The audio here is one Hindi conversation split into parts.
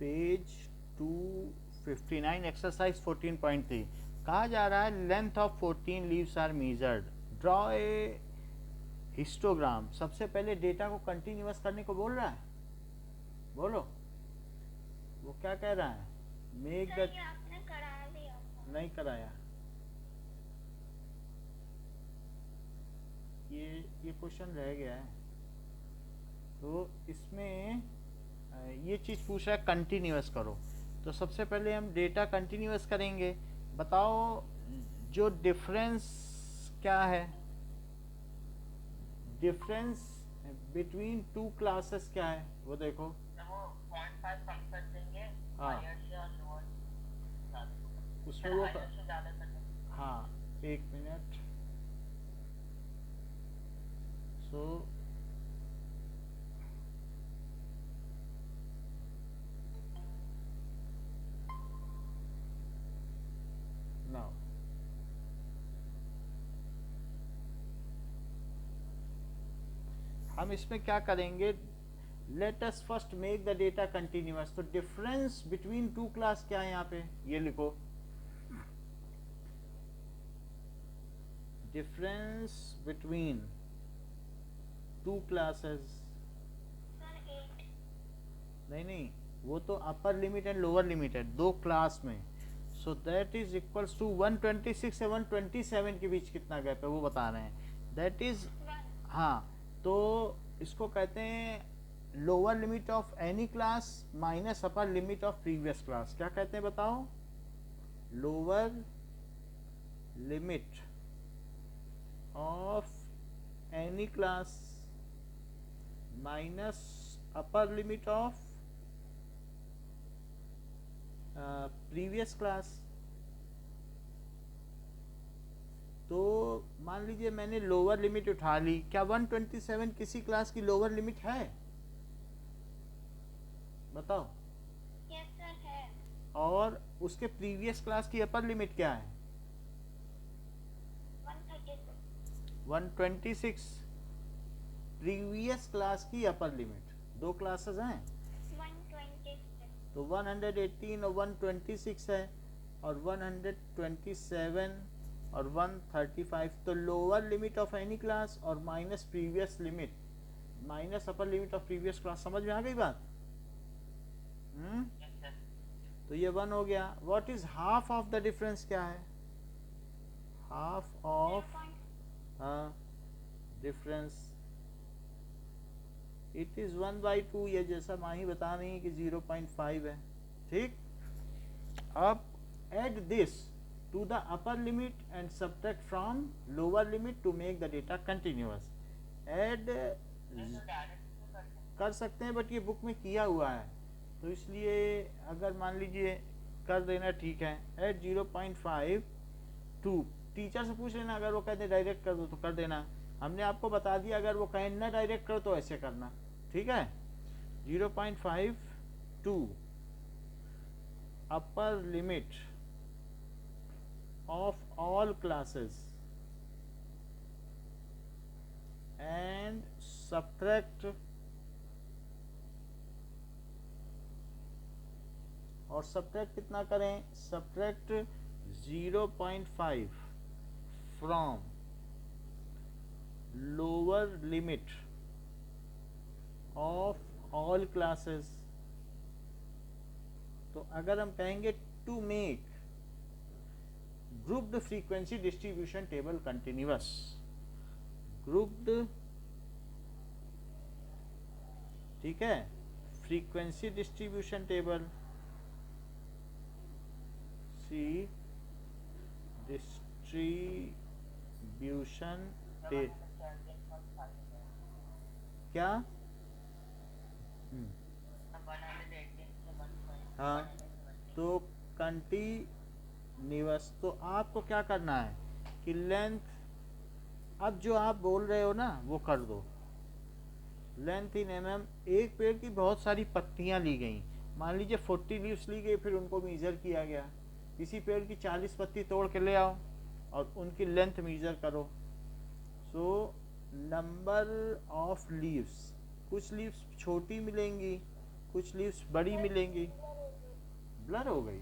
पेज 259 एक्सरसाइज 14.3 कहा जा रहा है length of 14 leaves are measured, draw a histogram. सबसे पहले डेटा को कंटिन्यूअस करने को बोल रहा है, बोलो वो क्या कह रहा है, मेक द, आपने करा दिया था। नहीं कराया, ये क्वेश्चन रह गया है। तो इसमें ये चीज़ पूछ रहा है कंटिन्यूअस करो, तो सबसे पहले हम डेटा कंटिन्यूअस करेंगे। बताओ जो डिफरेंस क्या है, डिफरेंस बिटवीन टू क्लासेस क्या है वो देखो। वो 0.5 फंक्शन देंगे हाँ हायर से और लोअर उसमें वो हायर से ज़्यादा तक। हाँ एक मिनट। सो नाउ हम इसमें क्या करेंगे, let us first make the data continuous. तो डिफरेंस बिटवीन टू क्लास क्या है यहाँ पे, ये लिखो, डिफरेंस बिटवीन टू क्लासेस। नहीं वो तो upper limit and lower limit है दो क्लास में। So that is equals to 126 से 127 के बीच कितना गैप है वो बता रहे हैं, दैट इज, हाँ तो इसको कहते हैं lower limit of any class minus upper limit of previous class. क्या कहते हैं बताओ, lower limit of any class minus upper limit of previous class. तो मान लीजिए मैंने लोअर लिमिट उठा ली, क्या 127 किसी क्लास की लोअर लिमिट है, बताओ। यस सर है। और उसके प्रीवियस क्लास की अपर लिमिट क्या है, 126 प्रीवियस क्लास की अपर लिमिट, दो क्लासेस हैं 126। तो 118 और 126 है, और 127 और 135। तो lower limit of any class और minus previous limit minus upper limit of previous class. समझ में आ गई बात? तो ये 1 हो गया। What is half of the difference, क्या है हाफ ऑफ, हाँ डिफरेंस, इट इज 1/2। ये जैसा माही बता रही है कि 0.5 है, ठीक। अब add this to the upper limit and subtract from lower limit to make the data continuous। add कर सकते हैं बट ये बुक में किया हुआ है तो इसलिए अगर मान लीजिए कर देना ठीक है। एट 0.5 टू, टीचर से पूछ लेना, अगर वो कहते डायरेक्ट कर दो तो कर देना, हमने आपको बता दिया। अगर वो कहें ना डायरेक्ट करो तो ऐसे करना, ठीक है। 0.5 to upper limit of all classes and subtract, और सब्ट्रैक्ट कितना करें, subtract 0.5 from lower limit of all classes. तो अगर हम कहेंगे to make grouped frequency distribution table continuous, grouped, ठीक है, frequency distribution table, see distribution क्या, हाँ तो कंटिन्यूअस। तो आपको क्या करना है कि लेंथ, अब जो आप बोल रहे हो ना वो कर दो, लेंथ इन mm। एक पेड़ की बहुत सारी पत्तियां ली गई, मान लीजिए 40 लीव्स ली गई, फिर उनको मीजर किया गया। किसी पेड़ की 40 पत्ती तोड़ के ले आओ और उनकी लेंथ मीजर करो। सो नंबर ऑफ लीव्स, कुछ लीव्स छोटी मिलेंगी कुछ लीव्स बड़ी मिलेंगी, ब्लर हो गई।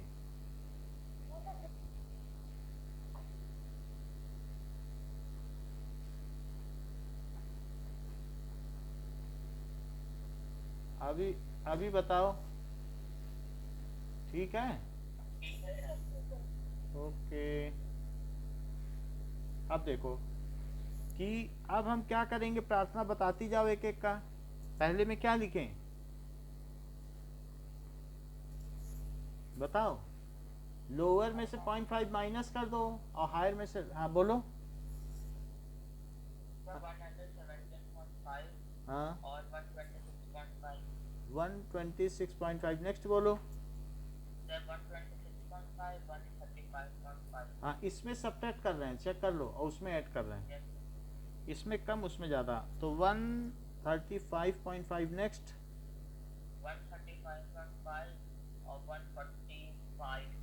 अभी अभी बताओ, ठीक है? ठीक है सर। ओके। अब देखो कि अब हम क्या करेंगे, प्रार्थना बताती जाओ एक एक का। पहले में क्या लिखें बताओ। लोअर में से 0.5 माइनस कर दो और हायर में से, हाँ बोलो। सर 117.5 हाँ और 126.5। 126.5 नेक्स्ट बोलो। सर 126.5 135.5। हाँ इसमें सब्ट्रैक्ट कर रहे हैं, चेक कर लो, और उसमें ऐड कर रहे हैं, यस इसमें कम उसमें ज़्यादा, तो 135.5 नेक्स्ट। 135.5 और 145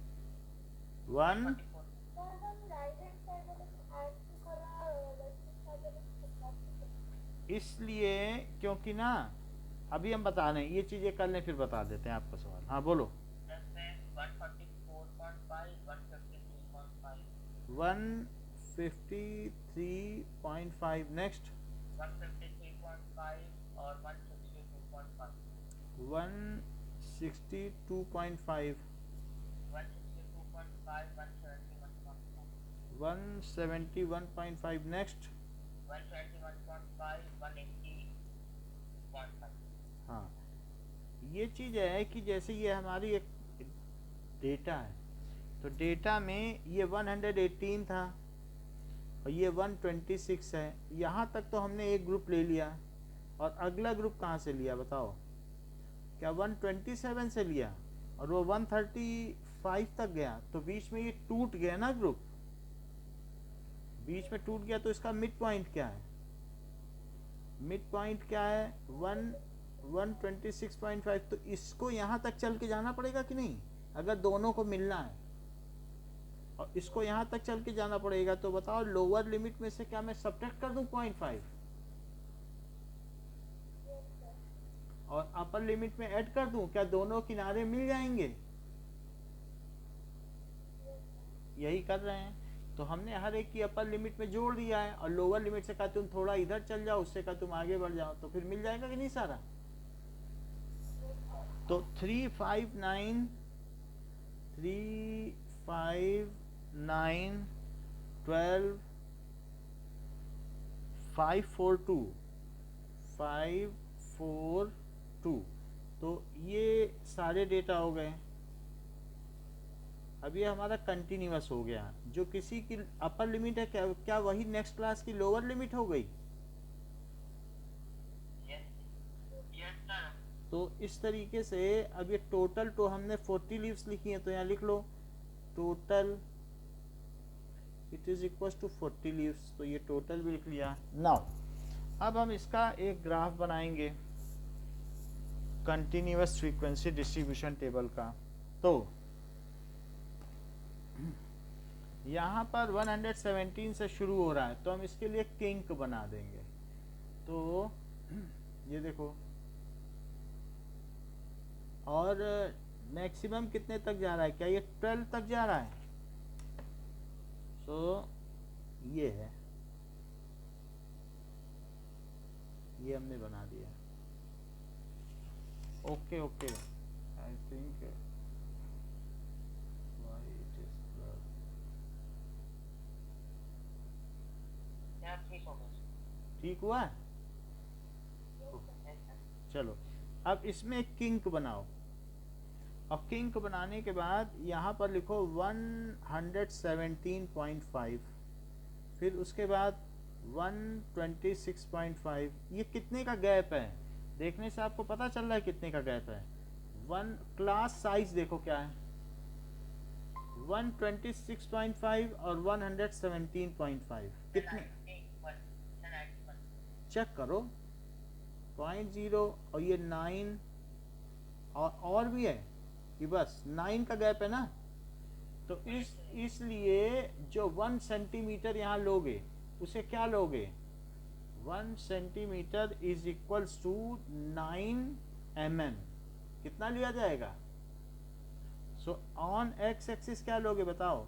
वन 144। इसलिए क्योंकि ना अभी हम बता रहे हैं, ये चीज़ें कर लें फिर बता देते हैं आपका सवाल। हाँ बोलो। इसमें 144.5 153.5 153.5 नेक्स्ट। 153.5 और 162.5 162.5 162.5 171.5 नेक्स्ट। 171.5 180.5। हाँ ये चीज़ है कि जैसे ये हमारी एक डेटा है, तो डेटा में ये 118 था और ये 126 है, यहाँ तक तो हमने एक ग्रुप ले लिया, और अगला ग्रुप कहाँ से लिया बताओ? क्या 127 से लिया और वो 135 तक गया, तो बीच में ये टूट गया ना ग्रुप, बीच में टूट गया, तो इसका मिड पॉइंट क्या है? मिड पॉइंट क्या है? 126.5। तो इसको यहाँ तक चल के जाना पड़ेगा कि नहीं, अगर दोनों को मिलना है, और इसको यहाँ तक चल के जाना पड़ेगा, तो बताओ लोअर लिमिट में से क्या मैं सब्ट्रैक्ट कर दूं 0.5 और अपर लिमिट में ऐड कर दूं, क्या दोनों किनारे मिल जाएंगे? यही कर रहे हैं। तो हमने हर एक की अपर लिमिट में जोड़ दिया है, और लोअर लिमिट से कहा तुम थोड़ा इधर चल जाओ, उससे कहा तुम आगे बढ़ जाओ, तो फिर मिल जाएगा कि नहीं सारा? तो 359 12 542 542, तो ये सारे डेटा हो गए। अब ये हमारा कंटिन्यूअस हो गया, जो किसी की अपर लिमिट है क्या वही नेक्स्ट क्लास की लोअर लिमिट हो गई? Yes sir. तो इस तरीके से अब ये टोटल तो हमने 40 लीव्स लिखी हैं, तो यहाँ लिख लो total it is equal to 40 leaves, तो ये टोटल भी लिख लिया। नाउ अब हम इसका एक ग्राफ बनाएंगे कंटिन्यूअस फ्रीक्वेंसी डिस्ट्रीब्यूशन टेबल का। तो यहाँ पर 117 से शुरू हो रहा है, तो हम इसके लिए किंक बना देंगे। तो ये देखो, और मैक्सिमम कितने तक जा रहा है? क्या ये 12 तक जा रहा है? सो ये है, ये हमने बना दिया। ओके ओके, आई थिंक ठीक हो गया। ठीक हुआ? Yes sir. चलो अब इसमें एक किंक बनाओ, और किंक बनाने के बाद यहाँ पर लिखो 117.5, फिर उसके बाद 126.5। ये कितने का गैप है? देखने से आपको पता चल रहा है कितने का गैप है। वन क्लास साइज देखो क्या है, 126.5 और 117.5 कितने? चेक करो, 0.0 और ये 9, और भी है कि बस 9 का गैप है ना। तो इसलिए जो 1 सेंटीमीटर यहाँ लोगे उसे क्या लोगे? 1 centimetre is equals to 9 mm, कितना लिया जाएगा? सो ऑन एक्स एक्सिस क्या लोगे बताओ?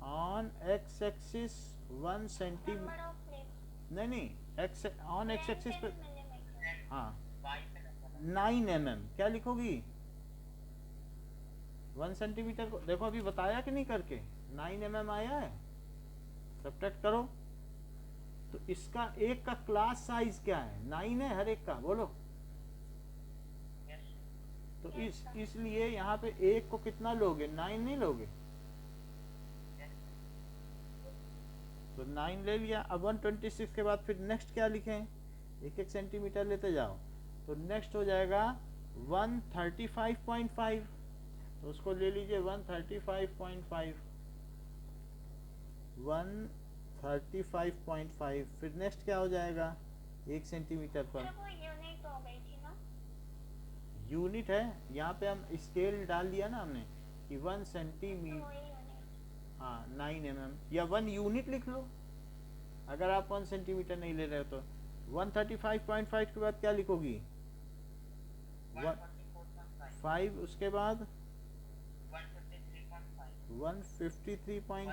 On x axis 1 centimetre, number of leaves नहीं नहीं, एक्स ऑन एक्स एक्सिस पे, मिलीमीटर। हाँ वाई पे नंबर 9 mm क्या लिखोगी? 1 सेंटीमीटर को देखो अभी बताया कि नहीं करके, 9 mm आया है, सब्ट्रैक्ट करो। तो इसका एक का क्लास साइज क्या है? 9 है हर एक का, बोलो। यस तो Yes, sir. इसलिए यहाँ पे एक को कितना लोगे? 9 नहीं लोगे? यस तो 9 ले लिया। अब 126 के बाद फिर नेक्स्ट क्या लिखें? एक एक सेंटीमीटर लेते जाओ। तो नेक्स्ट हो जाएगा 135.5, तो उसको ले लीजिए 135.5, 135.5। फिर नेक्स्ट क्या हो जाएगा 1 सेंटीमीटर पर? वो यूनिट हो गई थी ना। यूनिट है, यहाँ पे हम स्केल डाल दिया ना हमने कि 1 तो सेंटीमीटर, वही यूनिट। हाँ 9 mm, या 1 यूनिट लिख लो अगर आप 1 सेंटीमीटर नहीं ले रहे हो तो। 135.5 के बाद क्या लिखोगी? 144.5 5, उसके बाद 153.5 153.5,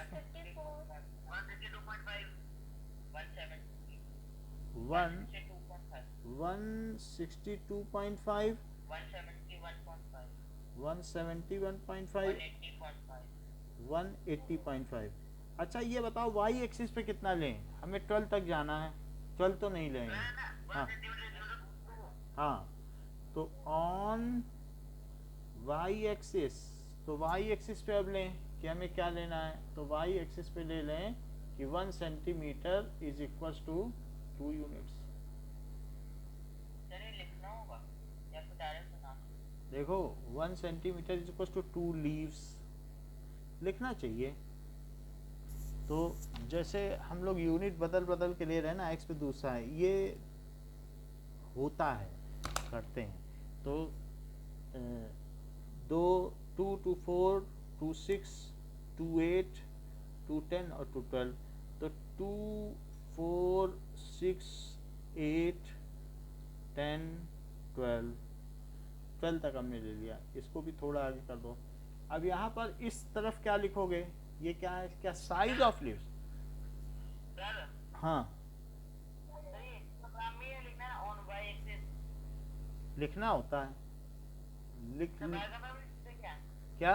152.5 162.5, 171.5, 180.5। अच्छा ये बताओ वाई एक्सिस पे कितना लें? हमें 12 तक जाना है, 12 तो नहीं लेंगे। हाँ हाँ, तो ऑन वाई एक्सिस, तो वाई एक्सिस पे अब लें कि हमें क्या लेना है? तो वाई एक्सिस पे ले लें कि 1 centimetre is equals to 2 units. चलिए लिखना होगा या फिर डायरेक्ट सुना? देखो 1 centimetre is equals to 2 leaves लिखना चाहिए। तो जैसे हम लोग यूनिट बदल बदल के ले रहे हैं ना, एक्स पे दूसरा है, ये होता है, करते हैं। तो 2 2 4 2 6 2 8 2 10 और 2 12, तो 2 4 6 8 10 12 12 तक हमने ले लिया। इसको भी थोड़ा आगे कर दो। अब यहाँ पर इस तरफ क्या लिखोगे? ये क्या है? क्या साइज ऑफ लीव्स? सर हाँ चलिए प्रोग्राम में ये लिखना है ऑन वाई एक्सिस। लिखना होता है, लिख पैराग्राफ में क्या क्या?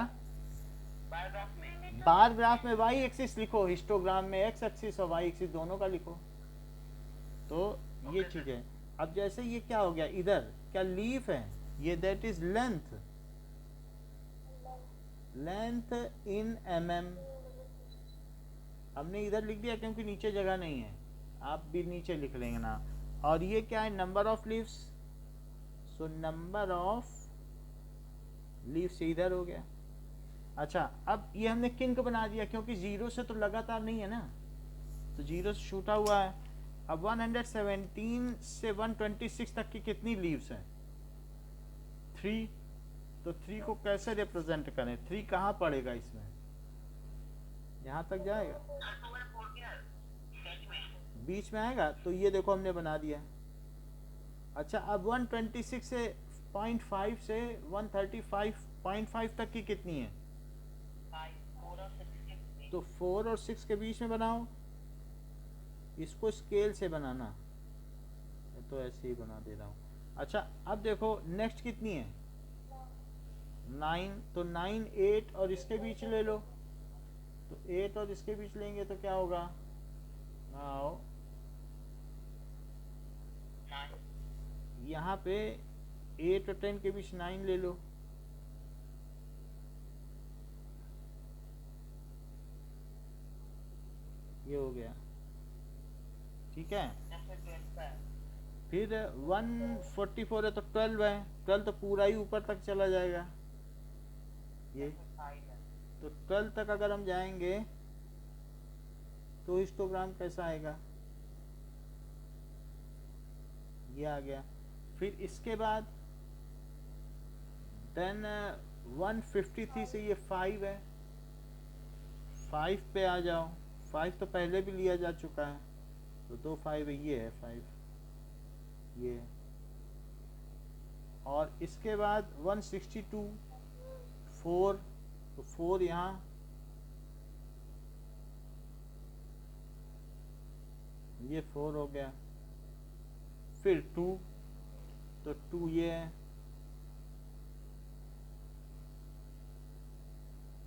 पैराग्राफ में बार ग्राफ में वाई एक्सिस लिखो, हिस्टोग्राम में एक्स एक्सिस और वाई एक्सिस दोनों का लिखो। तो ये Okay, चीज है। अब जैसे ये क्या हो गया, इधर क्या लीफ है? ये that is length, length in mm। हमने इधर लिख दिया क्योंकि नीचे जगह नहीं है, आप भी नीचे लिख लेंगे ना। और ये क्या है? Number of leaves, so number of leaves इधर हो गया। अच्छा अब ये हमने किंक बना दिया क्योंकि 0 से तो लगातार नहीं है ना, तो 0 से छूटा हुआ है। अब 117 से 126 तक की कितनी लीव्स हैं? 3। तो 3 को कैसे रिप्रेजेंट करें? 3 कहाँ पड़ेगा इसमें? यहाँ तक जाएगा, बीच में आएगा। तो ये देखो हमने बना दिया। अच्छा अब 126 से 0.5 से 135.5 तक की कितनी है? 4 और 6 के बीच। तो 4 और 6 के बीच में बनाओ। इसको स्केल से बनाना, मैं तो ऐसे ही बना दे रहा हूँ। अच्छा अब देखो नेक्स्ट कितनी है? 9। तो 9 8 और इसके बीच ले लो। तो 8 और इसके बीच लेंगे तो क्या होगा? आओ 9 यहाँ पे 8 और 10 के बीच 9 ले लो। ये हो गया, ठीक है। जैसे 12 का है। फिर 144 है तो 12 है, 12 तो पूरा ही ऊपर तक चला जाएगा ये। जैसे 5 है। तो 12 तक अगर हम जाएंगे तो हिस्टोग्राम कैसा आएगा? ये आ गया। फिर इसके बाद देन 153 से ये 5 है, 5 पे आ जाओ। 5 तो पहले भी लिया जा चुका है, तो 2 5 है, ये है 5 ये। और इसके बाद 162 4, तो 4 यहाँ, ये 4 हो गया, फिर 2, तो 2 ये है,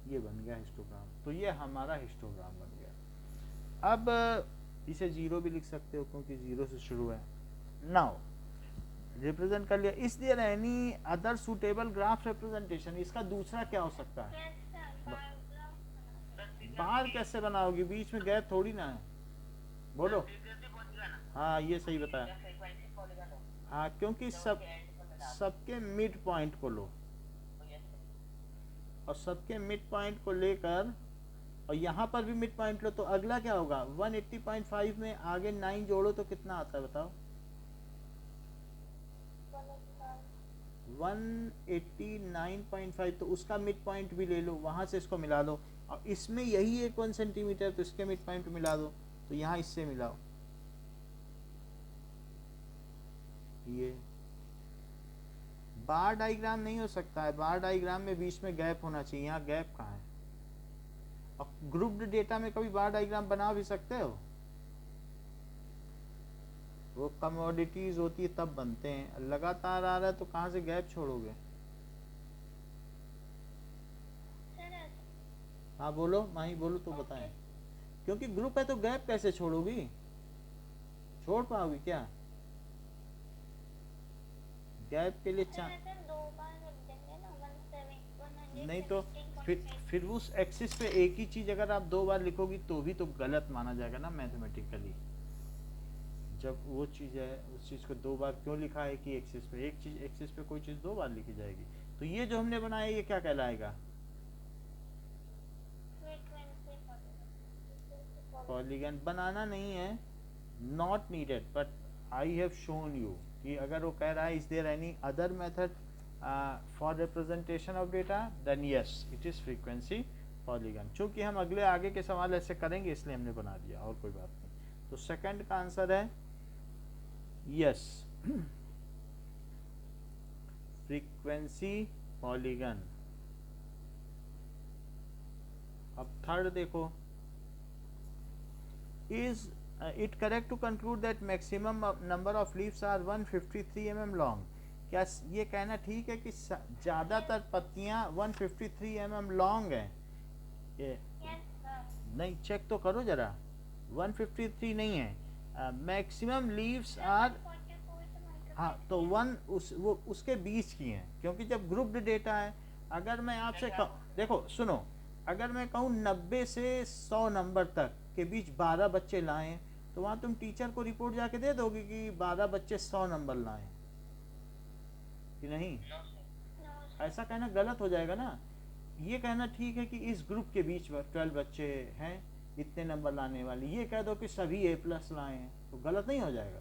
ये बन गया हिस्टोग्राम। तो ये हमारा हिस्टोग्राम बन गया। अब इसे 0 भी लिख सकते हो क्योंकि 0 से शुरू है। नाउ रिप्रेजेंट कर लिया। Is there any other suitable graph representation, इसका दूसरा क्या हो सकता है? बार कैसे बनाओगी, बीच में गैप थोड़ी ना है, बोलो। फ्रीक्वेंसी पहुंचेगा ना, हाँ ये सही बताया। या फ्रीक्वेंसी पॉलीगन हो, हाँ क्योंकि सबके मिड पॉइंट को लो, तो ये और सबके मिड पॉइंट को लेकर, और यहाँ पर भी मिड पॉइंट लो, तो अगला क्या होगा? 180.5 में आगे 9 जोड़ो तो कितना आता है बताओ? 189.5, तो उसका मिड पॉइंट भी ले लो, वहां से इसको मिला दो, और इसमें यही एक 1 सेंटीमीटर, तो इसके मिड पॉइंट मिला दो, तो यहाँ इससे मिलाओ। ये बार डायग्राम नहीं हो सकता है, बार डायग्राम में बीच में गैप होना चाहिए, यहाँ गैप कहाँ है? और ग्रुप्ड डेटा में कभी बार डायग्राम बना भी सकते हो? वो कमोडिटीज होती है तब बनते हैं, लगातार आ रहा है तो कहाँ से गैप छोड़ोगे? हाँ बोलो माही, बोलो तो बताएं। क्योंकि ग्रुप है तो गैप कैसे छोड़ोगी? छोड़ पाओगी क्या? गैप के लिए नहीं तो फिर उस एक्सिस पे एक ही चीज अगर आप 2 बार लिखोगी तो भी तो गलत माना जाएगा ना मैथमेटिकली। जब वो चीज है, उस चीज को 2 बार क्यों लिखा है कि एक्सिस पे, एक चीज एक्सिस पे कोई चीज 2 बार लिखी जाएगी? तो ये जो हमने बनाया ये क्या कहलाएगा? पॉलीगन। बनाना नहीं है, not needed, but I have shown you कि अगर वो कह रहा है is there any other method for representation of data, then yes it is frequency polygon. चूंकि हम अगले आगे के सवाल ऐसे करेंगे इसलिए हमने बना दिया, और कोई बात नहीं। तो सेकंड का आंसर है यस, फ्रीक्वेंसी पॉलीगन। अब थर्ड देखो, is it correct to conclude that maximum number of leaves are 153 mm long? क्या ये कहना ठीक है कि ज्यादातर पत्तियां 153 mm लॉन्ग हैं? नहीं, चेक तो करो जरा, 153 नहीं है, मैक्सिमम लीव्स आर, हाँ तो उसके बीच की हैं, क्योंकि जब ग्रुप्ड डेटा है, अगर मैं आपसे देखो सुनो, अगर मैं कहूँ 90 से 100 नंबर तक के बीच 12 बच्चे लाएं, तो वहां तुम टीचर को रिपोर्ट जाके दे दोगे कि 12 बच्चे 100 नंबर लाएं कि नहीं? ऐसा कहना गलत हो जाएगा ना। ये कहना ठीक है कि इस ग्रुप के बीच 12 बच्चे हैं इतने नंबर लाने वाले, ये कह दो कि सभी A+ लाए हैं, तो गलत नहीं हो जाएगा?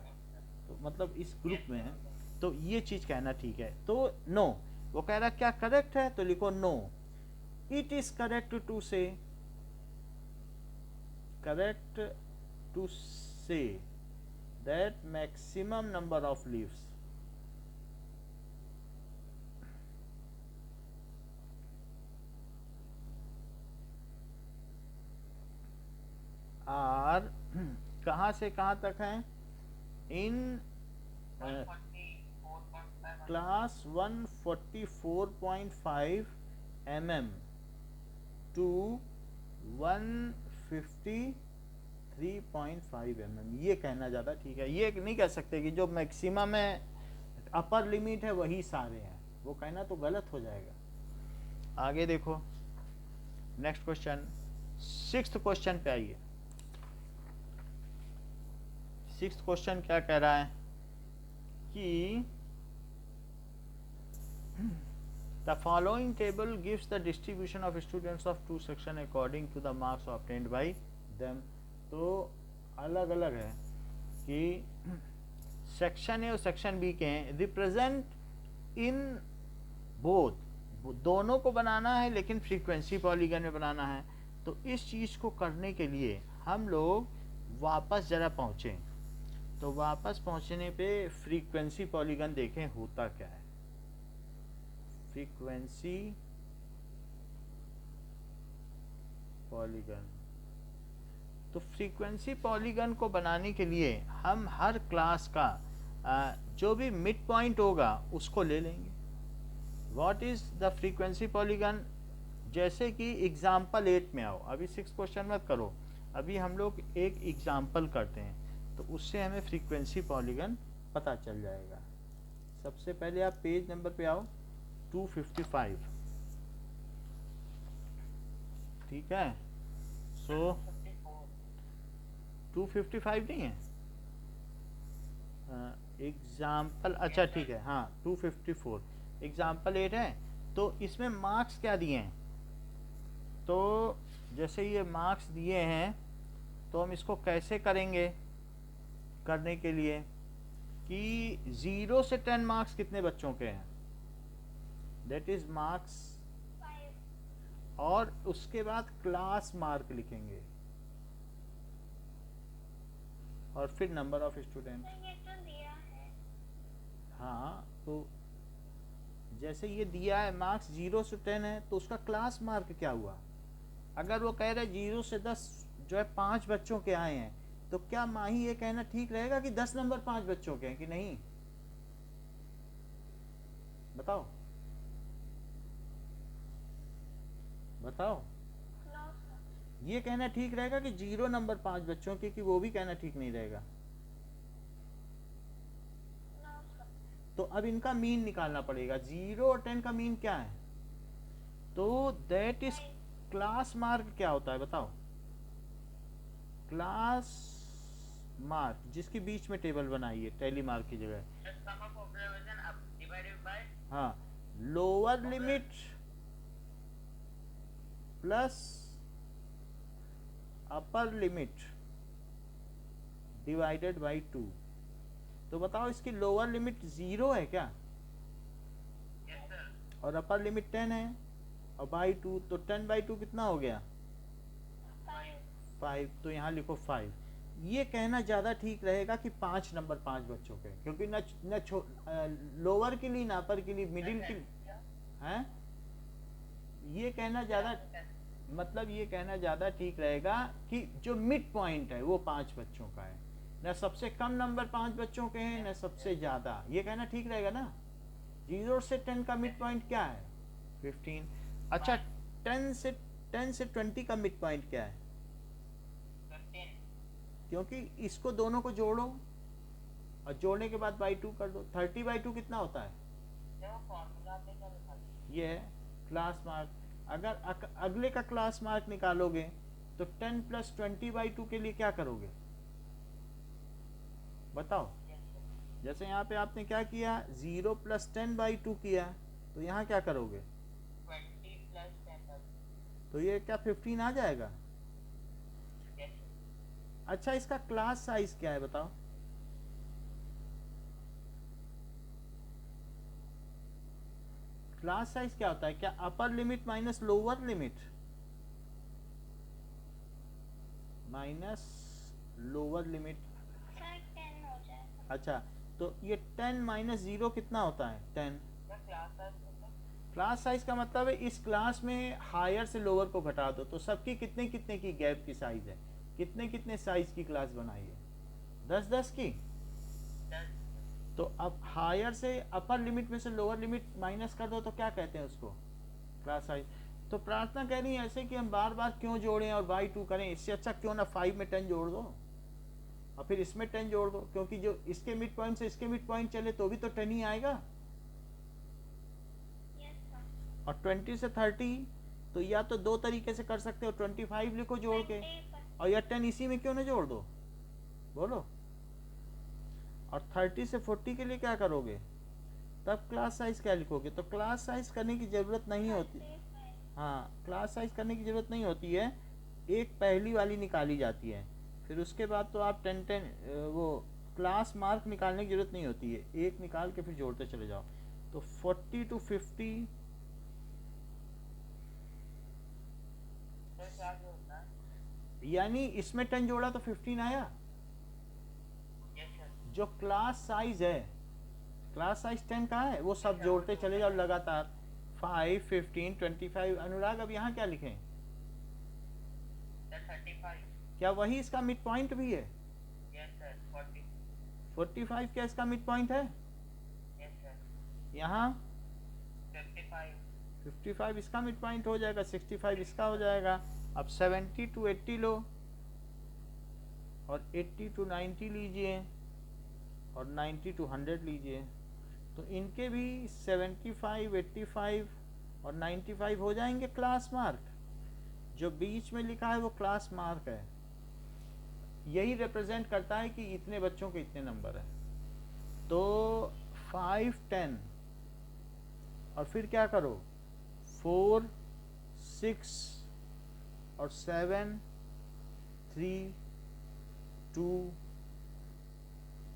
तो मतलब इस ग्रुप में है, तो ये चीज कहना ठीक है। तो नो, वो कह रहा क्या करेक्ट है, तो लिखो no, it is correct to say that maximum number of leaves are कहाँ से कहाँ तक हैं? In class 144.5 mm to 153.5 mm, ये कहना ज़्यादा ठीक है। ये नहीं कह सकते कि जो मैक्सिमम है, अपर लिमिट है, वही सारे हैं, वो कहना तो गलत हो जाएगा। आगे देखो नेक्स्ट क्वेश्चन, 6th क्वेश्चन पे आइए। 6th क्वेश्चन क्या कह रहा है कि the following table gives the distribution of students of 2 sections according to the marks obtained by them। तो अलग अलग है कि सेक्शन ए और सेक्शन बी के हैं, रिप्रेजेंट इन बोथ, दोनों को बनाना है लेकिन फ्रीक्वेंसी पॉलीगन में बनाना है। तो इस चीज को करने के लिए हम लोग वापस जरा पहुंचे, तो वापस पहुंचने पे फ्रीक्वेंसी पॉलीगन देखें होता क्या है। Frequency polygon. तो फ्रीक्वेंसी पॉलीगन को बनाने के लिए हम हर क्लास का जो भी मिड पॉइंट होगा उसको ले लेंगे। What is the frequency polygon? जैसे कि एग्जाम्पल 8 में आओ, अभी 6 क्वेश्चन मत करो, अभी हम लोग एक एग्जाम्पल करते हैं तो उससे हमें फ्रीक्वेंसी पॉलीगन पता चल जाएगा। सबसे पहले आप पेज नंबर पे आओ 255, ठीक है। सो 255 नहीं है एग्जाम्पल, अच्छा ठीक है, हाँ 254 एग्जाम्पल 8 है। तो इसमें मार्क्स क्या दिए हैं? तो जैसे ये मार्क्स दिए हैं तो हम इसको कैसे करेंगे? करने के लिए कि 0 से 10 मार्क्स कितने बच्चों के हैं, दैट इज मार्क्स, 5. और उसके बाद क्लास मार्क लिखेंगे और फिर नंबर ऑफ स्टूडेंट। तो ये तो दिया है. हाँ, तो जैसे ये दिया है मार्क्स 0 से 10 है तो उसका क्लास मार्क क्या हुआ? अगर वो कह रहे 0 से 10 जो है 5 बच्चों के आए हैं तो क्या माही ये कहना ठीक रहेगा कि 10 नंबर 5 बच्चों के हैं कि नहीं? बताओ बताओ, No, sir. ये कहना ठीक रहेगा कि 0 नंबर 5 बच्चों के, कि वो भी कहना ठीक नहीं रहेगा? No, sir. तो अब इनका मीन निकालना पड़ेगा। 0 और 10 का मीन क्या है? तो दैट इज क्लास मार्क क्या होता है बताओ? क्लास मार्क जिसके बीच में टेबल बनाइए टैली मार्क की जगह, The sum of observation divided by हाँ, lower limit plus upper limit divided by 2। तो बताओ इसकी लोअर लिमिट 0 है क्या? yes sir और अपर लिमिट 10 है और बाई 2, तो 10 बाई 2 कितना हो गया? 5. 5। तो यहाँ लिखो 5। ये कहना ज़्यादा ठीक रहेगा कि 5 नंबर 5 बच्चों के, क्योंकि न लोअर के लिए ना अपर के लिए, मिडिल के लिए हैं। ये कहना ज़्यादा, मतलब ये कहना ज़्यादा ठीक रहेगा कि जो मिड पॉइंट है वो 5 बच्चों का है, न सबसे कम नंबर 5 बच्चों के हैं न सबसे ज़्यादा। ये कहना ठीक रहेगा ना? 0 से 10 का मिड पॉइंट क्या है? 15। अच्छा 10 से 20 का मिड पॉइंट क्या है? 15 क्योंकि इसको दोनों को जोड़ो और जोड़ने के बाद बाई 2 कर दो। 30 बाई 2 कितना होता है? जो फॉर्मूला पे का लिखा है ये है क्लास मार्क। अगर अगले का क्लास मार्क निकालोगे तो 10 प्लस 20 बाई 2 के लिए क्या करोगे बताओ? yes sir जैसे यहाँ पे आपने क्या किया, 0 प्लस 10 बाई 2 किया, तो यहाँ क्या करोगे? 20 plus 10 by तो ये क्या 15 आ जाएगा? yes sir अच्छा इसका क्लास साइज क्या है बताओ? क्लास साइज क्या होता है? क्या upper limit minus lower limit minus lower limit? Sir, 10 हो जाएगा. अच्छा तो ये 10 माइनस 0 कितना होता है? 10। क्या क्लास साइज होता है क्लास साइज का मतलब है इस क्लास में हायर से लोअर को घटा दो तो सबकी कितने कितने की गैप की साइज है, कितने कितने साइज की क्लास बनाई है? 10 10 की। 10 तो अब हायर से अपर लिमिट में से लोअर लिमिट माइनस कर दो तो क्या कहते हैं उसको? Class size. तो प्रार्थना कह रही है ऐसे कि हम बार बार क्यों जोड़ें और बाई 2 करें, इससे अच्छा क्यों ना 5 में 10 जोड़ दो और फिर इसमें 10 जोड़ दो, क्योंकि जो इसके मिड पॉइंट से इसके मिड पॉइंट चले तो भी तो 10 ही आएगा। Yes, sir. और 20 से 30 तो या तो दो तरीके से कर सकते हो, 25 लिखो जोड़ के 20 पर. और या 10 इसी में क्यों ना जोड़ दो, बोलो। और 30 से 40 के लिए क्या करोगे? तब क्लास साइज क्या लिखोगे? तो क्लास साइज करने की ज़रूरत नहीं होती। 35. हाँ, क्लास साइज करने की ज़रूरत नहीं होती है, एक पहली वाली निकाली जाती है, फिर उसके बाद तो आप 10 वो क्लास मार्क निकालने की ज़रूरत नहीं होती है, एक निकाल के फिर जोड़ते चले जाओ। तो 40 to 50 तो क्या जोड़ना है यानी इसमें 10 जोड़ा तो 15 आया। yes sir जो क्लास साइज है, क्लास साइज 10 का है, वो सब जोड़ते चले जाओ लगातार। 5, 15, 25। अनुराग अब यहाँ क्या लिखें? सर 35। क्या वही इसका मिड पॉइंट भी है? Yes sir 40। 45 क्या इसका मिड पॉइंट है? यस सर यहाँ 55। 55 इसका मिड पॉइंट हो जाएगा, 65 इसका हो जाएगा। अब 70 to 80 लो और 80 to 90 लीजिए और 90 to 100 लीजिए, तो इनके भी 75, 85 और 95 हो जाएंगे क्लास मार्क। जो बीच में लिखा है वो क्लास मार्क है, यही रिप्रेजेंट करता है कि इतने बच्चों के इतने नंबर है। तो 5, 10 और फिर क्या करो, 4, 6 और 7, 3, 2,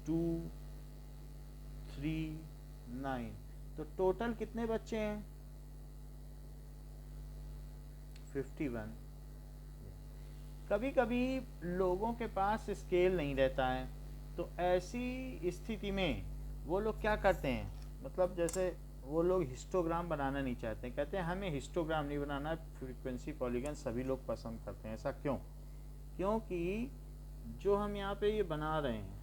2, 3, 9। तो टोटल कितने बच्चे हैं? 51। कभी कभी लोगों के पास स्केल नहीं रहता है, तो ऐसी स्थिति में वो लोग क्या करते हैं, मतलब जैसे वो लोग हिस्टोग्राम बनाना नहीं चाहते, कहते हैं हमें हिस्टोग्राम नहीं बनाना है, फ्रीक्वेंसी पॉलीगन सभी लोग पसंद करते हैं। ऐसा क्यों? क्योंकि जो हम यहाँ पे ये बना रहे हैं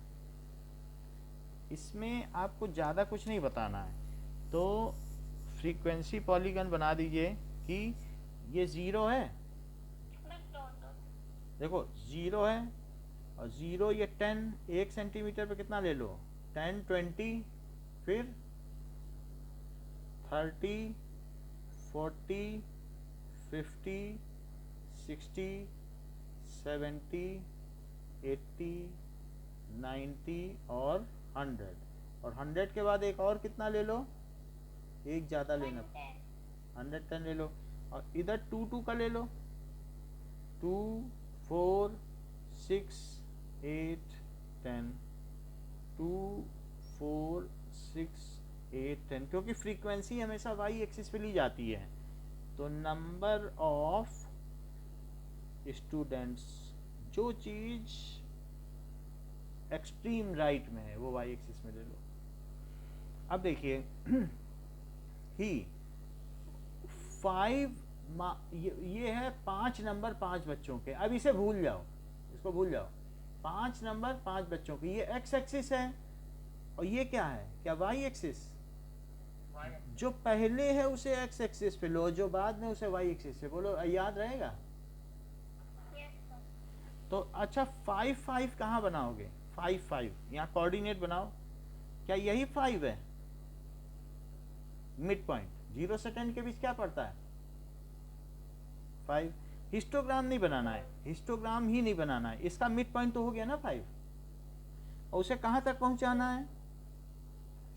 इसमें आपको ज़्यादा कुछ नहीं बताना है। तो फ्रीक्वेंसी पॉलीगन बना दीजिए कि ये 0 है, बट डोंट देखो 0 है और 0 ये 10, 1 सेंटीमीटर पे कितना ले लो, 10, 20, फिर 30, 40, 50, 60, 70, 80, 90 और 100। और 100 के बाद एक और कितना ले लो, एक ज़्यादा लेना, 110 ले लो। और इधर 2, 2 का ले लो, 2, 4, 6, 8, 10, 2, 4, 6, 8, 10, क्योंकि फ्रीक्वेंसी हमेशा वाई एक्सिस पे ली जाती है। तो नंबर ऑफ स्टूडेंट्स, जो चीज एक्सट्रीम राइट में है वो वाई एक्सिस में ले लो। अब देखिए ही 5 ये है 5 नंबर 5 बच्चों के। अब इसे भूल जाओ, इसको भूल जाओ। 5 नंबर 5 बच्चों के, ये एक्स एक्सिस है और ये क्या है, क्या वाई एक्सिस। जो पहले है उसे एक्स एक्सिस पे लो, जो बाद में उसे वाई एक्सिस पे। बोलो याद रहेगा? तो अच्छा 5, 5 कहाँ बनाओगे? 5, 5 यहाँ कोऑर्डिनेट बनाओ। क्या यही 5 है मिड पॉइंट? 0 से 10 के बीच क्या पड़ता है? 5। हिस्टोग्राम नहीं बनाना है, हिस्टोग्राम ही नहीं बनाना है, इसका मिड पॉइंट तो हो गया ना 5, और उसे कहाँ तक पहुंचाना है?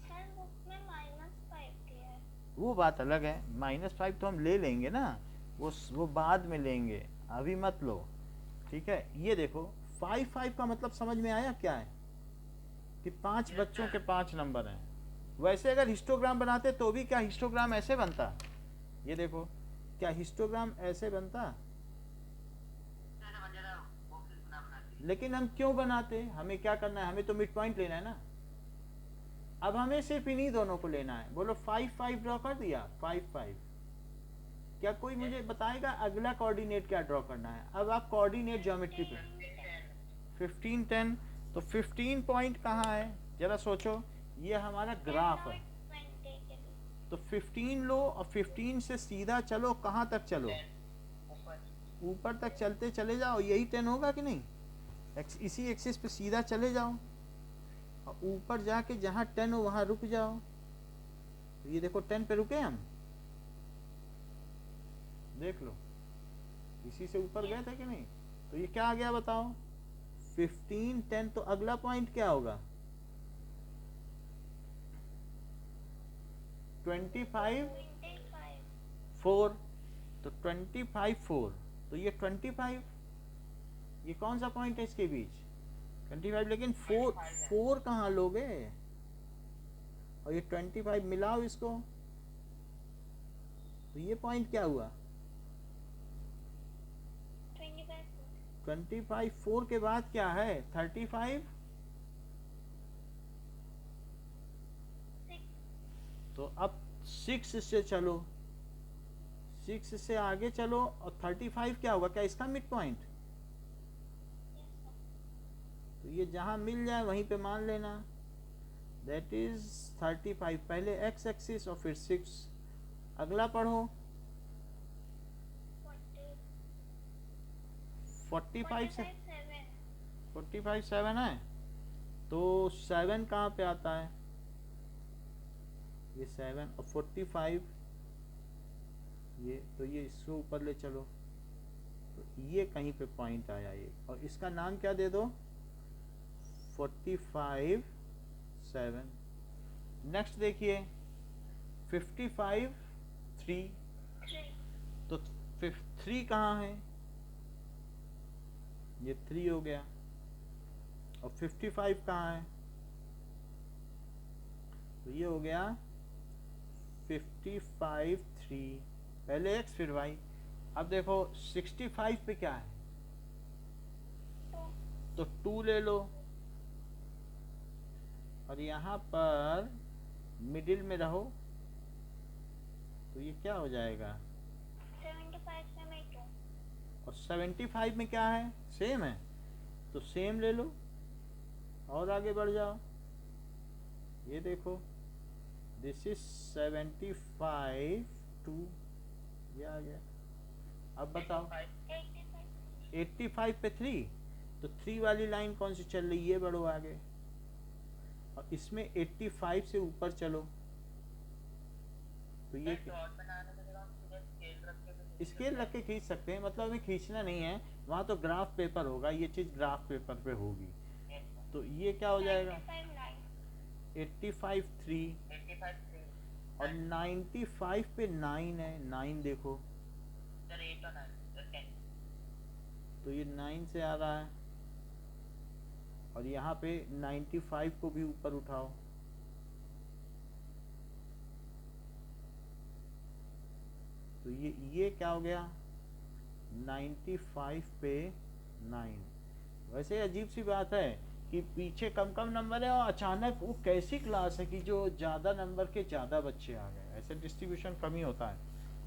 सर बुक में -5 दिया है। वो बात अलग है, -5 तो हम ले लेंगे ना, वो बाद में लेंगे, अभी मत लो, ठीक है। ये देखो 5, 5 का मतलब समझ में आया क्या है, कि 5 बच्चों के 5 नंबर हैं। वैसे अगर हिस्टोग्राम बनाते तो भी क्या हिस्टोग्राम ऐसे बनता? ये देखो, क्या हिस्टोग्राम ऐसे बनता? लेकिन हम क्यों बनाते? हमें क्या करना है, हमें तो मिड पॉइंट लेना है ना। अब हमें सिर्फ इन्हीं दोनों को लेना है। बोलो 5, 5 ड्रॉ कर दिया, 5, 5। क्या कोई मुझे बताएगा अगला कोऑर्डिनेट क्या ड्रॉ करना है? अब आप कोऑर्डिनेट ज्योमेट्री पे 15, 10, तो 15 पॉइंट कहाँ है जरा सोचो, ये हमारा ग्राफ है। 20 के लिए। तो 15 लो और 15 से सीधा चलो, कहाँ तक चलो? ऊपर तक चलते चले जाओ, यही 10 होगा कि नहीं? इसी एक्सिस पे सीधा चले जाओ और ऊपर जाके जहाँ 10 हो वहाँ रुक जाओ। तो ये देखो 10 पे रुके हम, देख लो इसी से ऊपर गए थे कि नहीं। तो ये क्या आ गया बताओ, 15, 10। तो अगला पॉइंट क्या होगा? 25, 4। तो 25, 4, तो ये 25, ये कौन सा पॉइंट है इसके बीच? 25। लेकिन 4 कहाँ लोगे? और ये 25 मिलाओ इसको, तो ये पॉइंट क्या हुआ? 25, 4 के बाद क्या है? 35। तो अब 6 से चलो, 6 से आगे चलो और 35 क्या होगा, क्या इसका मिड पॉइंट? Yes, sir. तो ये जहाँ मिल जाए वहीं पे मान लेना, दैट इज 35। पहले एक्स एक्सिस और फिर 6। अगला पढ़ो। 45 से 45 7. 45 7 है, तो 7 कहाँ पे आता है? ये 7 और 45 ये, तो ये इसको ऊपर ले चलो, तो ये कहीं पे पॉइंट आया ये, और इसका नाम क्या दे दो? 45 7। नेक्स्ट देखिए 55 3, 3. तो 3 कहाँ है? ये 3 हो गया। और 55 कहाँ है? तो ये हो गया 55 3। पहले x फिर y। अब देखो 65 पे क्या है? 2. तो 2 ले लो, और यहाँ पर मिडिल में रहो, तो ये क्या हो जाएगा? 75 से मैं 2. और 75 में क्या है? सेम है, तो सेम ले लो और आगे बढ़ जाओ। ये देखो दिस इज 75 2, ये आ गया। अब बताओ 85. 85 पे 3, तो 3 वाली लाइन कौन सी चल रही है? ये बढ़ो आगे, और इसमें 85 से ऊपर चलो, तो ये स्केल रख के खींच सकते हैं, मतलब हमें खींचना नहीं है, वहाँ तो ग्राफ पेपर होगा, ये चीज़ ग्राफ पेपर पे होगी। तो ये क्या हो जाएगा? 95 9. 85 3, और 95 पे 9 है, 9 देखो, तो ये 9 से आ रहा है, और यहाँ पे 95 को भी ऊपर उठाओ, तो ये क्या हो गया? 95 पे 9। वैसे अजीब सी बात है कि पीछे कम कम नंबर है और अचानक वो कैसी क्लास है कि जो ज़्यादा नंबर के ज़्यादा बच्चे आ गए, ऐसे डिस्ट्रीब्यूशन कम ही होता है।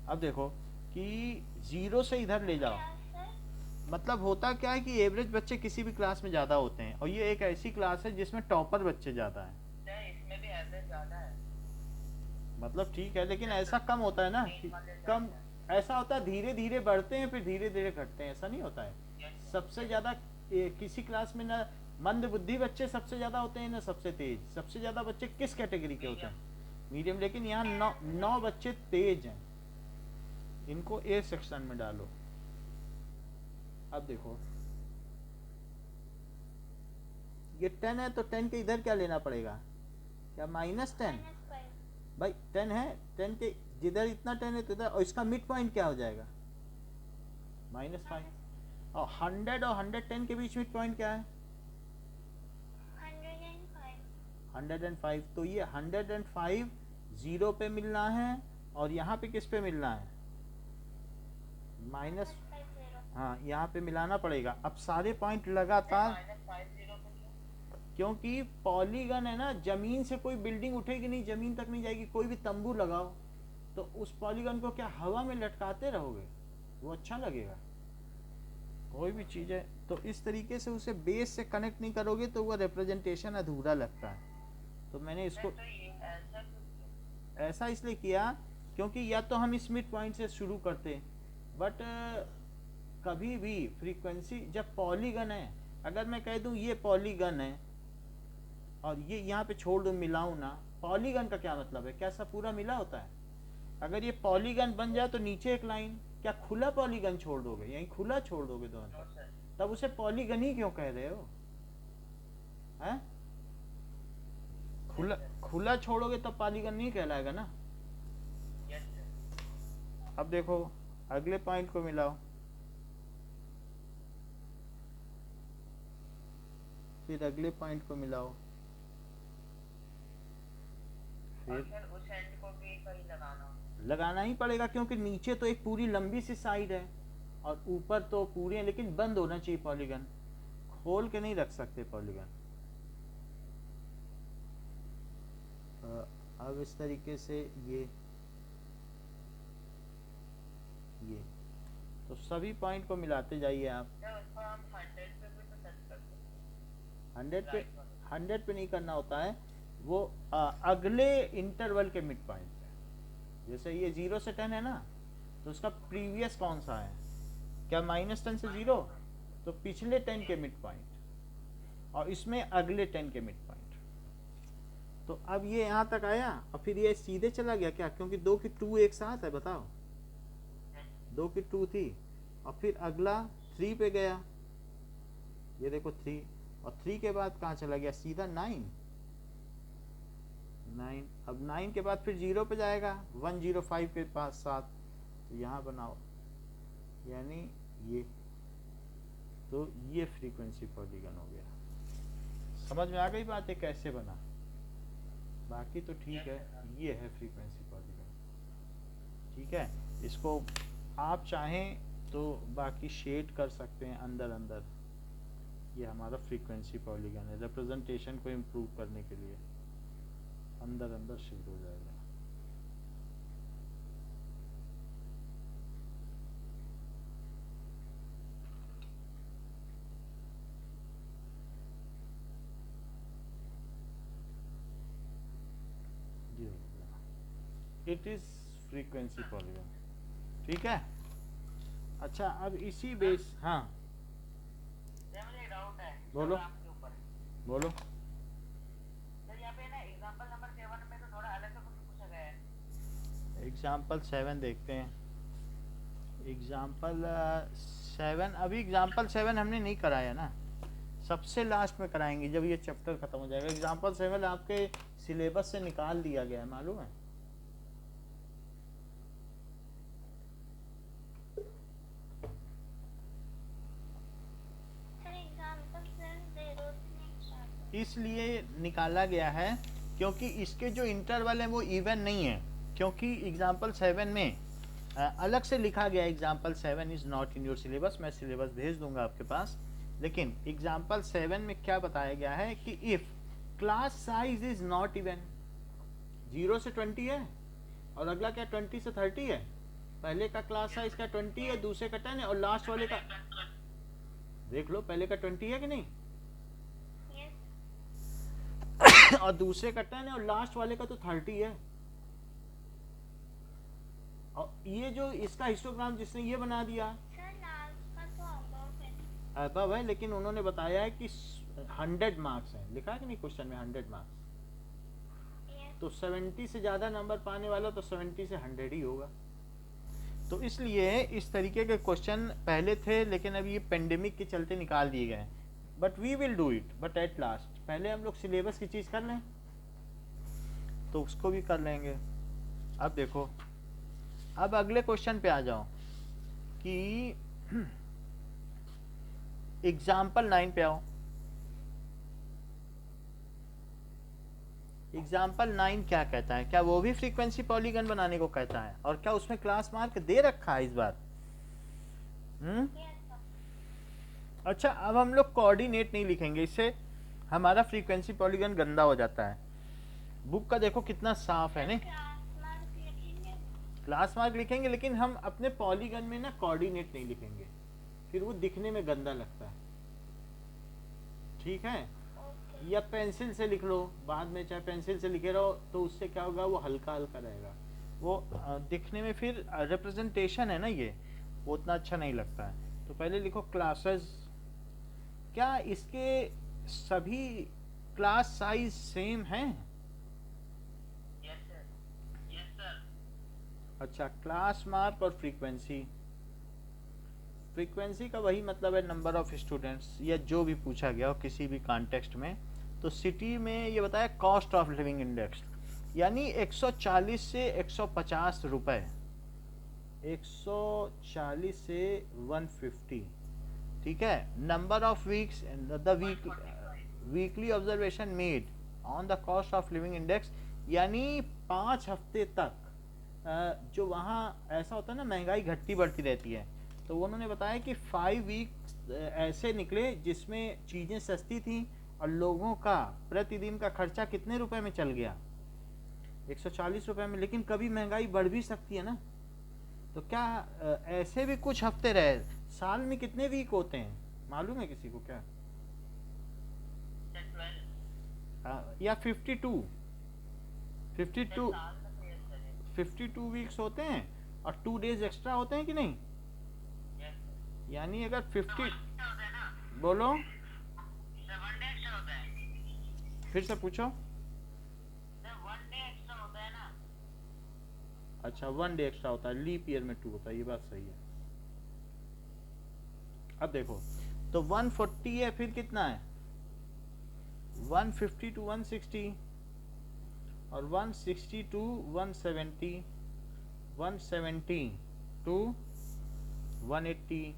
अब देखो कि 0 से इधर ले जाओ, क्या सर? मतलब होता क्या है कि एवरेज बच्चे किसी भी क्लास में ज़्यादा होते हैं, और ये एक ऐसी क्लास है जिसमें टॉपर बच्चे ज़्यादा हैं। इसमें भी एवरेज ज्यादा है। मतलब ठीक है, लेकिन ऐसा कम होता है ना कि कम, ऐसा होता है धीरे धीरे बढ़ते हैं फिर धीरे धीरे घटते हैं, ऐसा नहीं होता है। सबसे ज़्यादा किसी क्लास में ना मंद बुद्धि बच्चे सबसे ज़्यादा होते हैं ना सबसे तेज। सबसे ज़्यादा बच्चे किस कैटेगरी के होते हैं? मीडियम। लेकिन यहाँ 9 बच्चे तेज हैं, इनको ए सेक्शन में डालो। अब देखो ये 10 है, तो 10 के इधर क्या लेना पड़ेगा? क्या -10? -5. भाई 10 है, 10 के जिधर इतना 10 है तो इधर, और इसका मिड पॉइंट क्या हो जाएगा? -5। और 100 और 110 के बीच मिड पॉइंट क्या है? 105. 105। तो ये 105 0 पे मिलना है, और यहाँ पे किस पे मिलना है? माइनस, 50. हाँ यहाँ पे मिलाना पड़ेगा। अब सारे पॉइंट लगातार, क्योंकि पॉलीगन है ना, जमीन से कोई बिल्डिंग उठेगी नहीं, जमीन तक नहीं जाएगी। कोई भी तंबू लगाओ तो उस पॉलीगन को क्या हवा में लटकाते रहोगे? वो अच्छा लगेगा? कोई भी चीज़ है तो इस तरीके से उसे बेस से कनेक्ट नहीं करोगे तो वो रिप्रेजेंटेशन अधूरा लगता है। तो मैंने इसको ऐसा इसलिए किया क्योंकि या तो हम इस मिड पॉइंट से शुरू करते, बट कभी भी फ्रीक्वेंसी जब पॉलीगन है, अगर मैं कह दूं ये पॉलीगन है और ये यहाँ पे छोड़ दूं, मिलाऊं ना, पॉलीगन का क्या मतलब है? क्या सब पूरा मिला होता है? अगर ये पॉलीगन बन जाए तो नीचे एक लाइन, क्या खुला पॉलीगन छोड़ दोगे? यहीं खुला छोड़ दोगे दोनों? तब उसे पॉलीगन ही क्यों कह रहे हो? हैं? खुला छोड़ोगे तब पॉलीगन नहीं कहलाएगा ना। अब देखो अगले पॉइंट को मिलाओ, फिर अगले पॉइंट को मिलाओ, फिर उस एंड को भी कहीं लगाना ही पड़ेगा क्योंकि नीचे तो एक पूरी लंबी सी साइड है और ऊपर तो पूरी है, लेकिन बंद होना चाहिए पॉलीगन, खोल के नहीं रख सकते पॉलीगन। अब इस तरीके से ये ये तो सभी पॉइंट को मिलाते जाइए आप। जब उसको हम 100 पे भी तो सेट करते हैं। 100 पे नहीं करना होता है, वो अगले इंटरवल के मिड पॉइंट पे। जैसे ये 0 से 10 है ना, तो उसका प्रीवियस कौन सा है, क्या -10 से 0, तो पिछले 10 के मिड पॉइंट, और इसमें अगले 10 के मिड पॉइंट। तो अब ये यहाँ तक आया और फिर ये सीधे चला गया क्या, क्योंकि 2 की 2 एक साथ है, बताओ 2 की 2 थी, और फिर अगला 3 पे गया, ये देखो 3, और 3 के बाद कहाँ चला गया, सीधा 9। अब 9 के बाद फिर 0 पे जाएगा 105 के पास 7, तो यहाँ बनाओ, यानी ये, तो ये फ्रीक्वेंसी पॉलीगन हो गया। समझ में आ गई बात है कैसे बना, बाकी तो ठीक है, ये है फ्रीक्वेंसी पॉलीगन। ठीक है, इसको आप चाहें तो बाकी शेड कर सकते हैं अंदर अंदर। ये हमारा फ्रीक्वेंसी पॉलीगन है, रिप्रेजेंटेशन को इम्प्रूव करने के लिए अंदर अंदर शेड हो जाएगा। It is frequency polygon. ठीक है, अच्छा अब इसी बेस, हाँ सर मुझे डाउट है बोलो। आपके ऊपर। बोलो। सर यहाँ पे ना एग्जांपल नंबर 7 में तो थोड़ा अलग से कुछ पूछा गया है। एग्जाम्पल 7 देखते हैं। एग्जाम्पल 7, अभी एग्जाम्पल 7 हमने नहीं कराया ना, सबसे लास्ट में कराएंगे जब ये चैप्टर खत्म हो जाएगा। एग्जाम्पल 7 आपके सिलेबस से निकाल दिया गया है, मालूम है। इसलिए निकाला गया है क्योंकि इसके जो इंटरवल है वो इवन नहीं है, क्योंकि एग्जाम्पल 7 में अलग से लिखा गया example 7 is not in your syllabus. मैं सिलेबस भेज दूंगा आपके पास, लेकिन एग्जाम्पल 7 में क्या बताया गया है कि if class size is not even, 0 से 20 है और अगला क्या 20 से 30 है, पहले का क्लास साइज का 20 है, दूसरे का 10 है, और लास्ट वाले का देख लो, पहले का 20 है कि नहीं और दूसरे का 10 है, और लास्ट वाले का तो 30 है। और ये जो इसका हिस्टोग्राम जिसने ये बना दिया अबव है, लेकिन उन्होंने बताया है कि 100 मार्क्स हैं, लिखा है कि नहीं क्वेश्चन में 100 मार्क्स, तो 70 से ज्यादा नंबर पाने वाला तो 70 से 100 ही होगा। तो इसलिए इस तरीके के क्वेश्चन पहले थे, लेकिन अब ये पेंडेमिक के चलते निकाल दिए गए। But we will do it, but at last पहले हम लोग सिलेबस की चीज कर लें, तो उसको भी कर लेंगे। अब देखो, अब अगले क्वेश्चन पे आ जाओ कि एग्जाम्पल 9 पे आओ। एग्जाम्पल 9 क्या कहता है, क्या वो भी फ्रीक्वेंसी पॉलीगन बनाने को कहता है, और क्या उसमें क्लास मार्क दे रखा है इस बार? अच्छा, अब हम लोग कोऑर्डिनेट नहीं लिखेंगे, इससे हमारा फ्रीक्वेंसी पॉलीगन गंदा हो जाता है। बुक का देखो कितना साफ है, नहीं क्लास मार्क लिखेंगे, लेकिन हम अपने पॉलीगन में ना कोऑर्डिनेट नहीं लिखेंगे, फिर वो दिखने में गंदा लगता है। ठीक है, या पेंसिल से लिख लो बाद में, चाहे पेंसिल से लिखे रहो, तो उससे क्या होगा, वो हल्का हल्का रहेगा, वो दिखने में फिर रिप्रेजेंटेशन है ना, ये वो उतना अच्छा नहीं लगता है। तो पहले लिखो क्लासेस। क्या इसके सभी क्लास साइज सेम हैं? Yes sir, yes sir. अच्छा, क्लास मार्क और फ्रीक्वेंसी, फ्रीक्वेंसी का वही मतलब है नंबर ऑफ स्टूडेंट्स, या जो भी पूछा गया हो किसी भी कॉन्टेक्स्ट में। तो सिटी में ये बताया कॉस्ट ऑफ लिविंग इंडेक्स, यानी 140 से 150 रुपए, 140 से 150। ठीक है, number of weeks, the weekly observation made on the cost of living index, यानी 5 हफ्ते तक जो वहाँ ऐसा होता है ना, महंगाई घटती बढ़ती रहती है, तो उन्होंने बताया कि 5 वीक ऐसे निकले जिसमें चीज़ें सस्ती थी और लोगों का प्रतिदिन का खर्चा कितने रुपए में चल गया, 140 रुपए में। लेकिन कभी महंगाई बढ़ भी सकती है ना, तो क्या ऐसे भी कुछ हफ्ते रहे? साल में कितने वीक होते हैं मालूम है किसी को क्या? या 52 52 साल में तो yes sir, 52 वीक्स होते हैं और 2 डेज एक्स्ट्रा होते हैं कि नहीं? yes sir। यानी अगर 50 extra होता है ना बोलो सर, 1 डे एक्स्ट्रा होता है फिर से पूछो। सर, 1 डे एक्स्ट्रा होता है ना। अच्छा 1 डे एक्स्ट्रा होता है, लीप ईयर में 2 होता है, ये बात सही है। अब देखो तो 140 है, फिर कितना है 150 टू 160 और 160 टू 170, 170 टू 180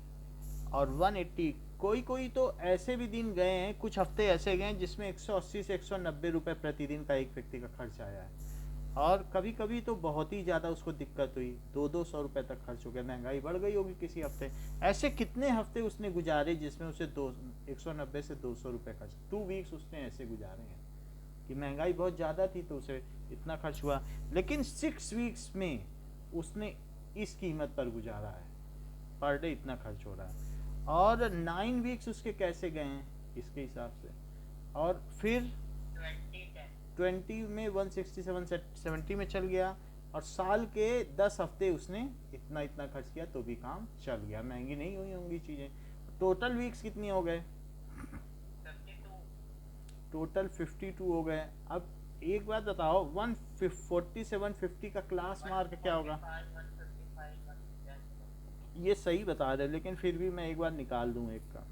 और 180। कोई तो ऐसे भी दिन गए हैं, कुछ हफ्ते ऐसे गए हैं जिसमें 180 से 190 रुपए प्रतिदिन का एक व्यक्ति का खर्च आया है। और कभी कभी तो बहुत ही ज़्यादा उसको दिक्कत हुई, 200 रुपए तक खर्च हो गया, महंगाई बढ़ गई होगी किसी हफ्ते। ऐसे कितने हफ्ते उसने गुजारे जिसमें उसे 190 से 200 रुपए खर्च, 2 वीक्स उसने ऐसे गुजारे हैं कि महंगाई बहुत ज़्यादा थी तो उसे इतना खर्च हुआ। लेकिन 6 वीक्स में उसने इस कीमत पर गुजारा है, पर डे इतना खर्च हो रहा है। और 9 वीक्स उसके कैसे गए हैं इसके हिसाब से, और फिर 20 में 167 70 में चल गया, और साल के 10 हफ्ते उसने इतना खर्च किया तो भी काम चल गया, महंगी नहीं हुई होंगी चीज़ें। टोटल वीक्स कितनी हो गए? 52। टोटल 52 हो गए। अब एक बात बताओ, 140 से 150 का क्लास मार्क क्या होगा? 155, ये सही बता रहे, लेकिन फिर भी मैं एक बार निकाल दूं एक का,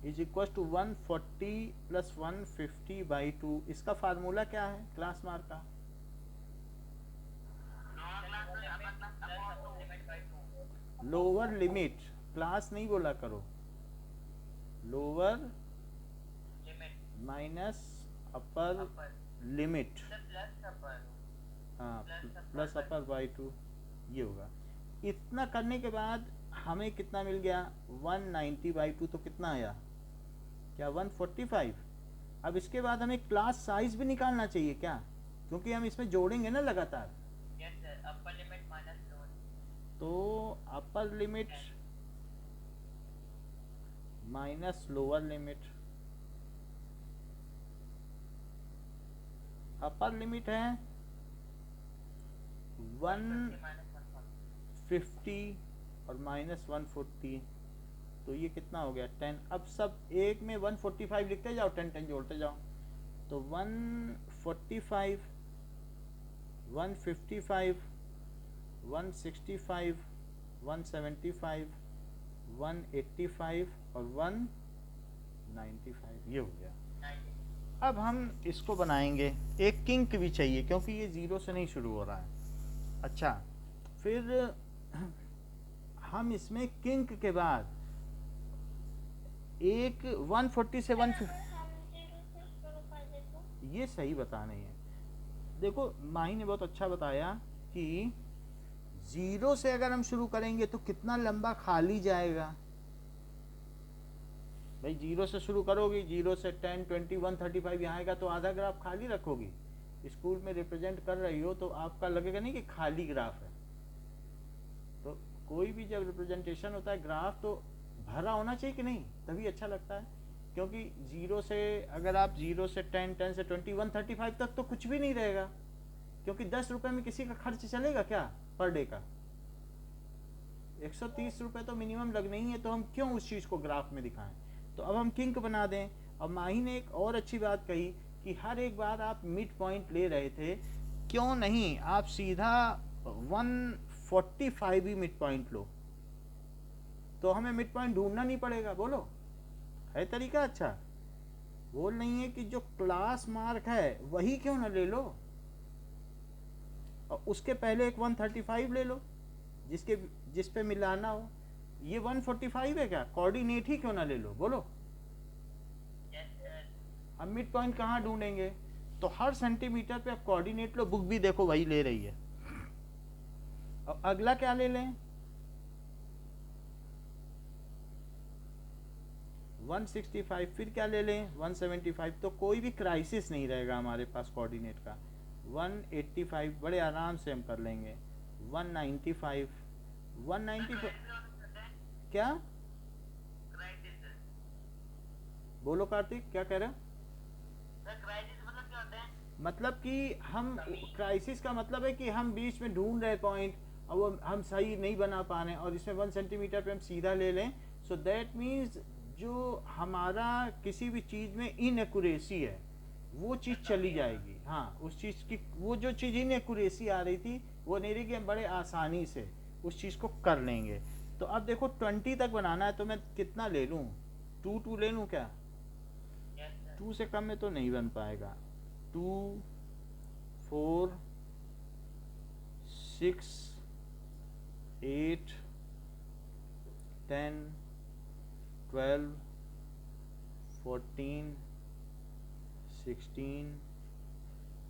is equal to 140 plus 150 by 2। इसका फार्मूला क्या है क्लास मार्क का? लोअर लिमिट, क्लास नहीं बोला करो, लोअर माइनस अपर लिमिट, हाँ प्लस अपर बाई 2, ये होगा। इतना करने के बाद हमें कितना मिल गया? 190 बाई 2, तो कितना आया? क्या 145? अब इसके बाद हमें क्लास साइज भी निकालना चाहिए क्या, क्योंकि हम इसमें जोड़ेंगे ना लगातार। तो upper limit minus lower limit, upper limit है 150 और माइनस 140, तो ये कितना हो गया 10। अब सब एक में 145 लिखते जाओ, 10 जोड़ते जाओ, तो 145, 155, 165, 175, 185 और 195, ये हो गया। अब हम इसको बनाएंगे, एक किंक भी चाहिए क्योंकि ये 0 से नहीं शुरू हो रहा है। अच्छा, फिर हम इसमें किंक के बाद एक 140 से 150, ये सही बता नहीं है। देखो माही ने बहुत अच्छा बताया कि 0 से अगर हम शुरू करेंगे तो कितना लंबा खाली जाएगा। भाई 0 से शुरू करोगी, 0 से 10, 20, 135 यहाँ आएगा तो आधा ग्राफ खाली रखोगी। स्कूल में रिप्रेजेंट कर रही हो तो आपका लगेगा नहीं कि खाली ग्राफ है। तो कोई भी जब रिप्रेजेंटेशन होता है ग्राफ तो भरा होना चाहिए कि नहीं, तभी अच्छा लगता है। क्योंकि 0 से अगर आप 0 से 10, 10 से 20, 135 तक तो कुछ भी नहीं रहेगा, क्योंकि 10 रुपए में किसी का खर्च चलेगा क्या पर डे का? 130 रुपए तो मिनिमम लगने ही है, तो हम क्यों उस चीज़ को ग्राफ में दिखाएं। तो अब हम किंक बना दें। और माही ने एक और अच्छी बात कही कि हर एक बार आप मिड पॉइंट ले रहे थे, क्यों नहीं आप सीधा 145 ही मिड पॉइंट लो, तो हमें मिड पॉइंट ढूंढना नहीं पड़ेगा। बोलो, है तरीका अच्छा? बोल नहीं है कि जो क्लास मार्क है वही क्यों ना ले लो, और उसके पहले एक 135 ले लो जिस पे मिलाना हो। ये 145 है क्या, कोऑर्डिनेट ही क्यों ना ले लो। बोलो, हम मिड पॉइंट कहाँ ढूंढेंगे? तो हर सेंटीमीटर पे आप कोऑर्डिनेट लो, बुक भी देखो वही ले रही है। और अगला क्या ले लें? 165, फिर क्या ले लें 175, तो कोई भी क्राइसिस नहीं रहेगा हमारे पास कोऑर्डिनेट का। 185 बड़े आराम से हम कर लेंगे। 195 195 करते हैं क्या क्राइसिस। बोलो कार्तिक, क्या कह रहे हो? सर क्राइसिस मतलब क्या होता है? मतलब कि हम, क्राइसिस का मतलब है कि हम बीच में ढूंढ रहे पॉइंट और वो हम सही नहीं बना पा रहे हैं और इसमें 1 सेंटीमीटर पे हम सीधा ले लें, सो दैट मीन्स जो हमारा किसी भी चीज़ में इनएक्यूरेसी है वो चीज़ चली जाएगी। हाँ, उस चीज़ की वो जो चीज़ इनएक्यूरेसी आ रही थी वो नहीं रही कि हम बड़े आसानी से उस चीज़ को कर लेंगे। तो अब देखो 20 तक बनाना है तो मैं कितना ले लूँ? 2 ले लूँ क्या? Yes sir. 2 से कम में तो नहीं बन पाएगा। 2 4 6 8 10 12 14 16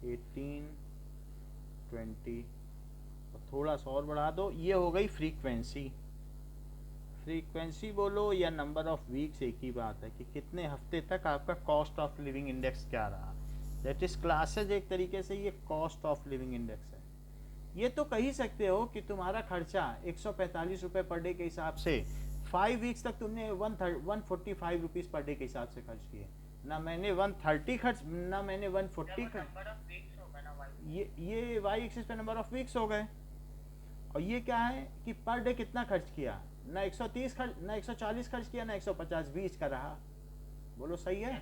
18 20 और थोड़ा सा और बढ़ा दो। ये हो गई फ्रीक्वेंसी। फ्रीक्वेंसी बोलो या नंबर ऑफ वीक्स, एक ही बात है कि कितने हफ्ते तक आपका कॉस्ट ऑफ लिविंग इंडेक्स क्या रहा। दैट इज क्लासेज, एक तरीके से ये कॉस्ट ऑफ लिविंग इंडेक्स है। ये तो कह ही सकते हो कि तुम्हारा खर्चा 145 रुपये पर डे के हिसाब से 5 वीक्स तक तुमने 145 रुपीज़ पर डे के हिसाब से खर्च किए ना। मैंने 130 खर्च, ना मैंने 140 खर्च। नंबर ऑफ वीक्स होगा ना भाई। ये वाई एक्सिस पे नंबर ऑफ वीक्स हो गए। और ये क्या है कि पर डे कितना खर्च किया, ना 130 खर्च, ना 140 खर्च किया, ना 150, 20 का रहा। बोलो सही है?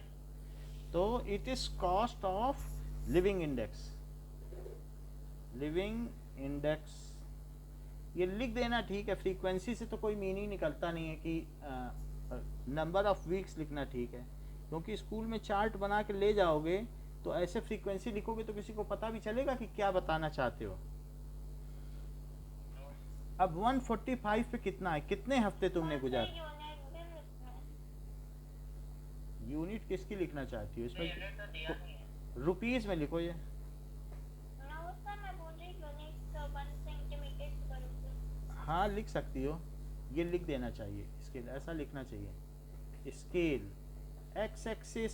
तो it is cost of living index. Living index ये लिख देना, ठीक है। फ्रीक्वेंसी से तो कोई मीनिंग निकलता नहीं है कि नंबर ऑफ वीक्स लिखना ठीक है, क्योंकि स्कूल में चार्ट बना के ले जाओगे तो ऐसे फ्रीक्वेंसी लिखोगे तो किसी को पता भी चलेगा कि क्या बताना चाहते हो। अब 145 पे कितना है, कितने हफ्ते तुमने गुजारे? यूनिट भी लिखना है। यूनिट किसकी लिखना चाहती हो यूनिट इसमें? तो दिया नहीं है। रुपीस में लिखो ये। ना उसका मैं बोल रही यूनिट 1 सेंटीमीटर पर रुपये। हाँ लिख सकती हो, ये लिख देना चाहिए। स्केल ऐसा लिखना चाहिए, scale X axis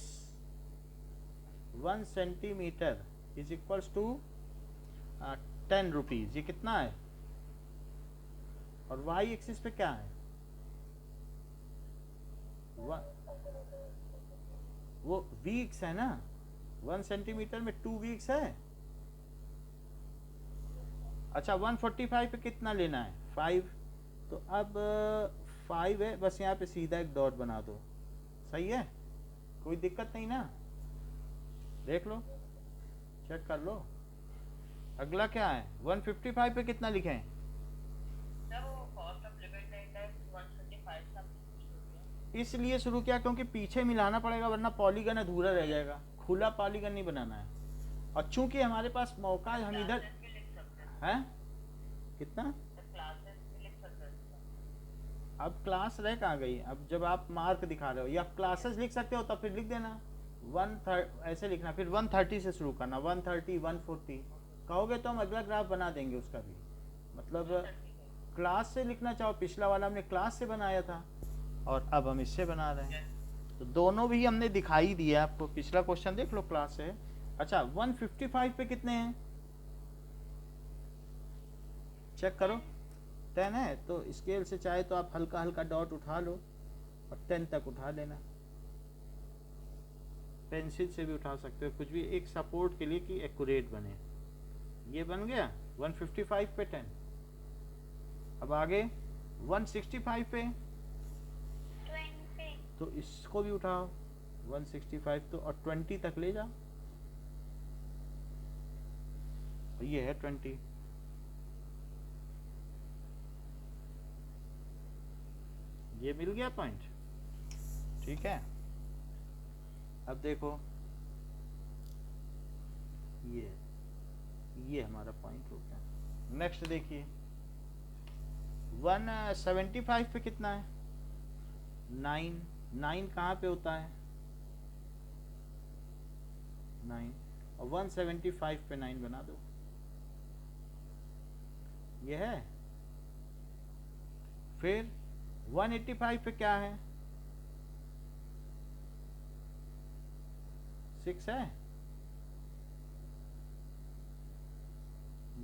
1 centimetre is equals to 10 rupees. ये कितना है? और वाई एक्सिस पे क्या है? वो वीक्स है ना। 1 सेंटीमीटर में 2 वीक्स है। अच्छा 145 पे कितना लेना है? 5। तो अब 5 है, बस यहाँ पे सीधा एक डॉट बना दो। सही है, कोई दिक्कत नहीं ना? देख लो, चेक कर लो। अगला क्या है? 155 पे कितना लिखें? सर वो कॉस्ट ऑफ लिविंग इंडेक्स 125 का पूछ रही है। इसलिए शुरू किया क्योंकि पीछे मिलाना पड़ेगा, वरना पॉलीगन अधूरा रह जाएगा। खुला पॉलीगन नहीं बनाना है। और चूंकि हमारे पास मौका है, हम इधर क्लासेस भी लिख सकते हैं। हैं कितना। सर क्लासेस भी लिख सकते हैं। अब क्लास रह कहाँ गई? अब जब आप मार्क दिखा रहे हो या क्लासेस लिख सकते हो, तब फिर लिख देना 130 ऐसे लिखना, फिर 130 से शुरू करना, 130 140 कहोगे तो हम अगला ग्राफ बना देंगे उसका भी। मतलब क्लास से लिखना चाहो, पिछला वाला हमने क्लास से बनाया था और अब हम इससे बना रहे हैं, तो दोनों भी हमने दिखाई दिया आपको। पिछला क्वेश्चन देख लो, क्लास से। अच्छा 155 पे कितने हैं चेक करो। 10 है, तो स्केल से चाहे तो आप हल्का हल्का डॉट उठा लो और 10 तक उठा लेना। पेंसिल से भी उठा सकते हो, कुछ भी, एक सपोर्ट के लिए कि एक्यूरेट बने। ये बन गया 155 पे 10। अब आगे 165 पे 20। तो इसको भी उठाओ 165 तो, और 20 तक ले जाओ। ये है 20। ये मिल गया पॉइंट, ठीक है। अब देखो ये हमारा पॉइंट हो गया। नेक्स्ट देखिए 175 पे कितना है? 9। 9 कहाँ पे होता है? 9। और 175 पे 9 बना दो। ये है। फिर 185 पे क्या है? 6 है।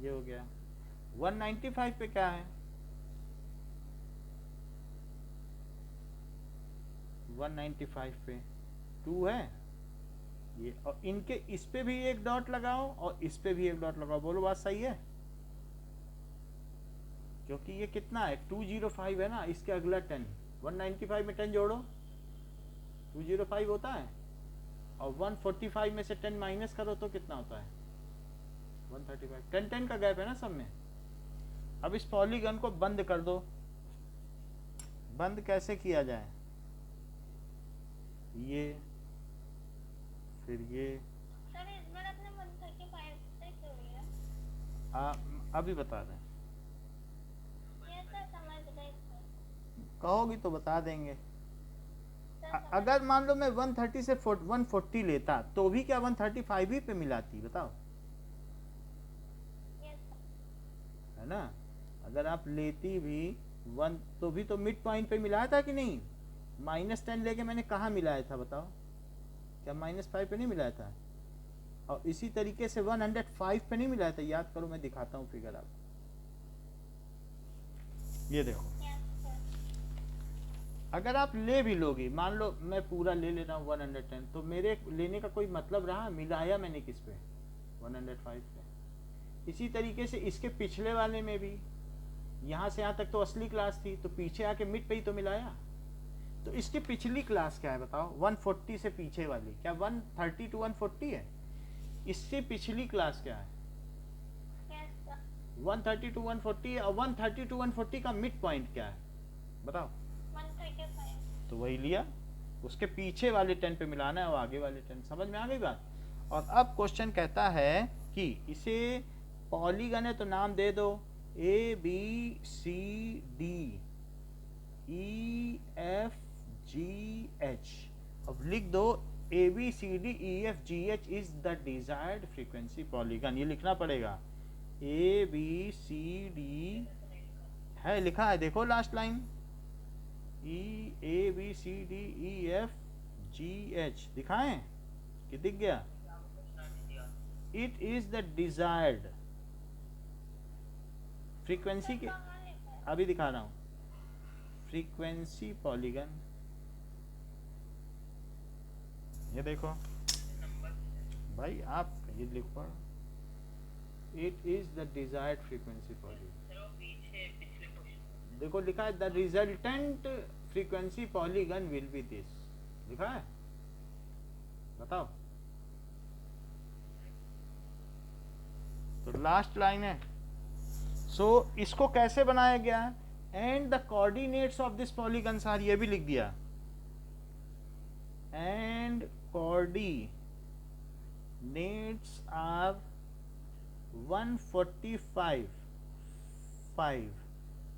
ये हो गया। 195 पे क्या है? 195 पे 2 है ये, और इनके इस पे भी एक डॉट लगाओ और इस पे भी एक डॉट लगाओ, बोलो बात सही है? क्योंकि ये कितना है 205 है ना, इसके अगला 10, 195 में 10 जोड़ो 205 होता है, और 145 में से 10 माइनस करो तो कितना होता है 135। 10 का गैप है ना सब में। अब इस पॉलीगन को बंद कर दो। बंद कैसे किया जाए? ये फिर ये सर इस बार आपने 135 से क्यों लिया? अभी बता दें, ये सर समझ गए सर। कहोगी तो बता देंगे। सर समझ अगर मान लो मैं 130 से 140 लेता तो भी क्या 135 ही पे मिलाती, बताओ, गए सर। है ना? अगर आप लेती भी 1 तो भी तो मिड पॉइंट पे मिलाया था कि नहीं? -10 लेके मैंने कहाँ मिलाया था बताओ? क्या -5 पे नहीं मिलाया था? और इसी तरीके से 105 पे नहीं मिलाया था? याद करो, मैं दिखाता हूँ फिगर आपको। ये देखो, यस सर। अगर आप ले भी लोगी, मान लो मैं पूरा ले रहा हूँ 110, तो मेरे लेने का कोई मतलब रहा? मिलाया मैंने किस पे? 105 पे। इसी तरीके से इसके पिछले वाले में भी, यहाँ से यहाँ तक तो असली क्लास थी, तो पीछे आके मिड पे ही तो मिलाया। तो इसकी पिछली क्लास क्या है बताओ? 140 से पीछे वाली, क्या 130 to 140 है? इससे पिछली क्लास क्या है? Yes sir. 130 to 140 है, और 130 to 140 का मिड पॉइंट क्या है बताओ? 135। तो वही लिया, उसके पीछे वाले 10 पे मिलाना है और आगे वाले 10। समझ में आ गई बात? और अब क्वेश्चन कहता है कि इसे पॉलीगन है तो नाम दे दो ABCD EFGH। अब लिख दो ABCDEFGH is the desired frequency polygon. ये लिखना पड़ेगा। ABCD है, लिखा है, देखो लास्ट लाइन, ABCDEFGH दिखाएं कि दिख गया? It is the desired frequency के, कहाँ लिखा है? अभी दिखा रहा हूं, फ्रीक्वेंसी पॉलीगन। ये देखो भाई, आप ये लिखो, it is the desired frequency polygon. देखो लिखा है the resultant frequency polygon will be this, लिखा है, बताओ। तो लास्ट लाइन है। सो इसको कैसे बनाया गया? And the coordinates of this polygon are, ये भी लिख दिया, एंड कोऑर्डिनेट्स आर 145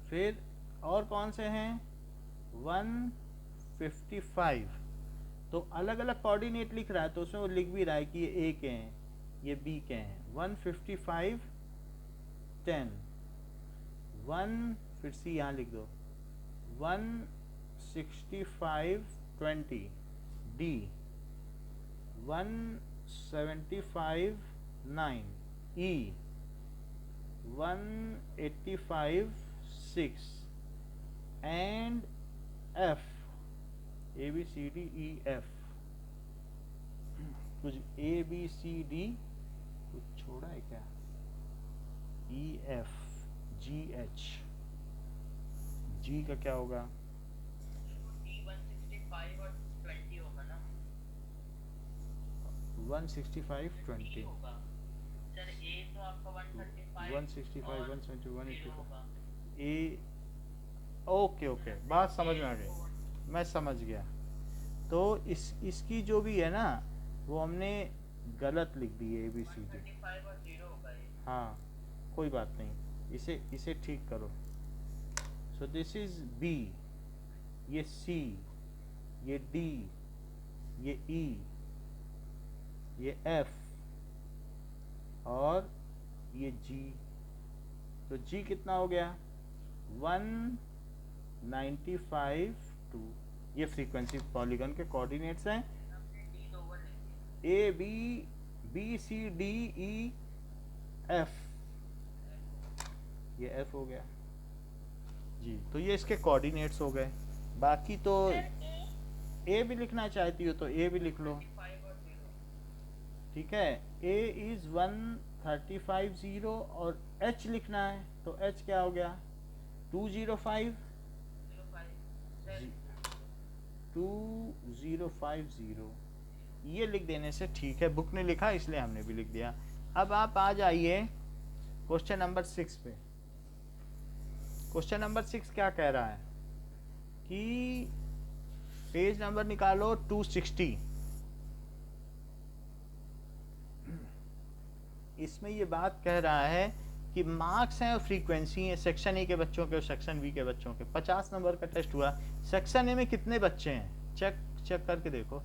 फिर और कौन से हैं 155। तो अलग अलग कोऑर्डिनेट लिख रहा है, तो उसमें वो लिख भी रहा है कि ये ए के हैं, ये बी के हैं। 155 10 1, फिर सी यहाँ लिख दो, 165 20 D, 175 9 E, 185 6 and F, ABCDEF। कुछ ABCD कुछ छोड़ा है क्या? EFGH, G का क्या होगा? 165 और 20 होगा ना? 165 20 होगा सर। ए तो आपका 135 165 170 185 होगा। ए, ओके ओके, बात समझ में आ गई, मैं समझ गया। तो इसकी जो भी है ना, वो हमने गलत लिख दी है ABCD। 135 और 0 होगा ये। हाँ कोई बात नहीं, इसे ठीक करो। सो दिस इज B, ये C, ये D, ये E, ये F और ये G। तो G कितना हो गया? 195 2। ये फ्रीक्वेंसी पॉलीगन के कोऑर्डिनेट्स हैं। A B C D E F ये एफ हो गया जी। तो ये इसके कोऑर्डिनेट्स हो गए। बाकी तो सर ए ए भी लिखना चाहती हो तो ए भी लिख लो, 5 और 0 ठीक है। ए इज 135 और एच लिखना है तो एच क्या हो गया 205 सर 2050। ये लिख देने से ठीक है, बुक ने लिखा इसलिए हमने भी लिख दिया। अब आप आ जाइए क्वेश्चन नंबर 6 पे। क्वेश्चन नंबर 6 क्या कह रहा है कि पेज नंबर निकालो 260। इसमें ये बात कह रहा है कि मार्क्स हैं और फ्रीक्वेंसी है सेक्शन ए के बच्चों के और सेक्शन बी के बच्चों के। 50 नंबर का टेस्ट हुआ। सेक्शन ए में कितने बच्चे हैं चेक करके देखो।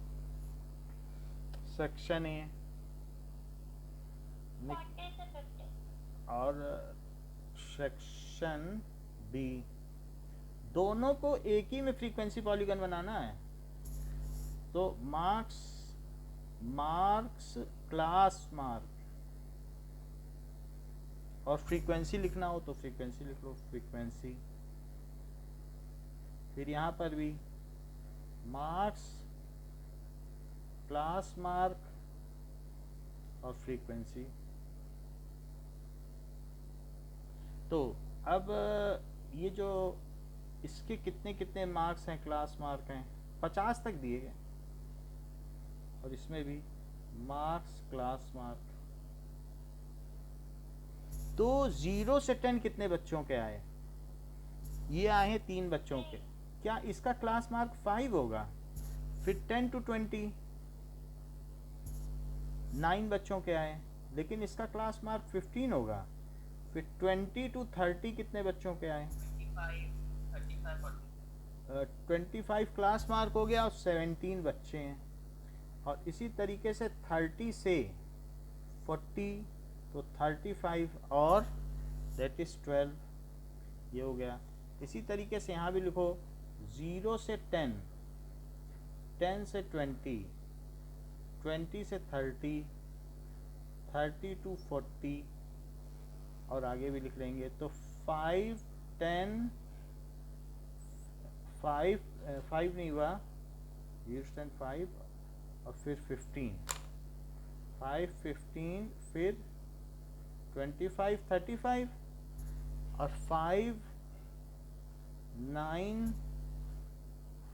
सेक्शन ए 40 से 50 और सेक्शन बी, दोनों को एक ही में फ्रीक्वेंसी पॉलीगन बनाना है। तो मार्क्स क्लास मार्क और फ्रीक्वेंसी लिखना हो तो फ्रीक्वेंसी लिख लो, फ्रीक्वेंसी। फिर यहाँ पर भी मार्क्स क्लास मार्क और फ्रीक्वेंसी। तो अब ये जो इसके कितने कितने मार्क्स हैं क्लास मार्क हैं 50 तक दिए गए, और इसमें भी मार्क्स क्लास मार्क। तो 0 से 10 कितने बच्चों के आए, ये आए हैं 3 बच्चों के। क्या इसका क्लास मार्क 5 होगा? फिर 10 to 20 9 बच्चों के आए, लेकिन इसका क्लास मार्क 15 होगा। फिर 20 to 30 कितने बच्चों के आए? 25 क्लास मार्क हो गया और 17 बच्चे हैं। और इसी तरीके से 30 से 40 तो 35 और दैट इज 12, ये हो गया। इसी तरीके से यहाँ भी लिखो 0 से 10, 10 से 20, 20 से 30, 30 to 40 और आगे भी लिख लेंगे। तो 5 10 5 नहीं हुआ, 5 और फिर 15, 5 15 फिर 25 35 और 5 9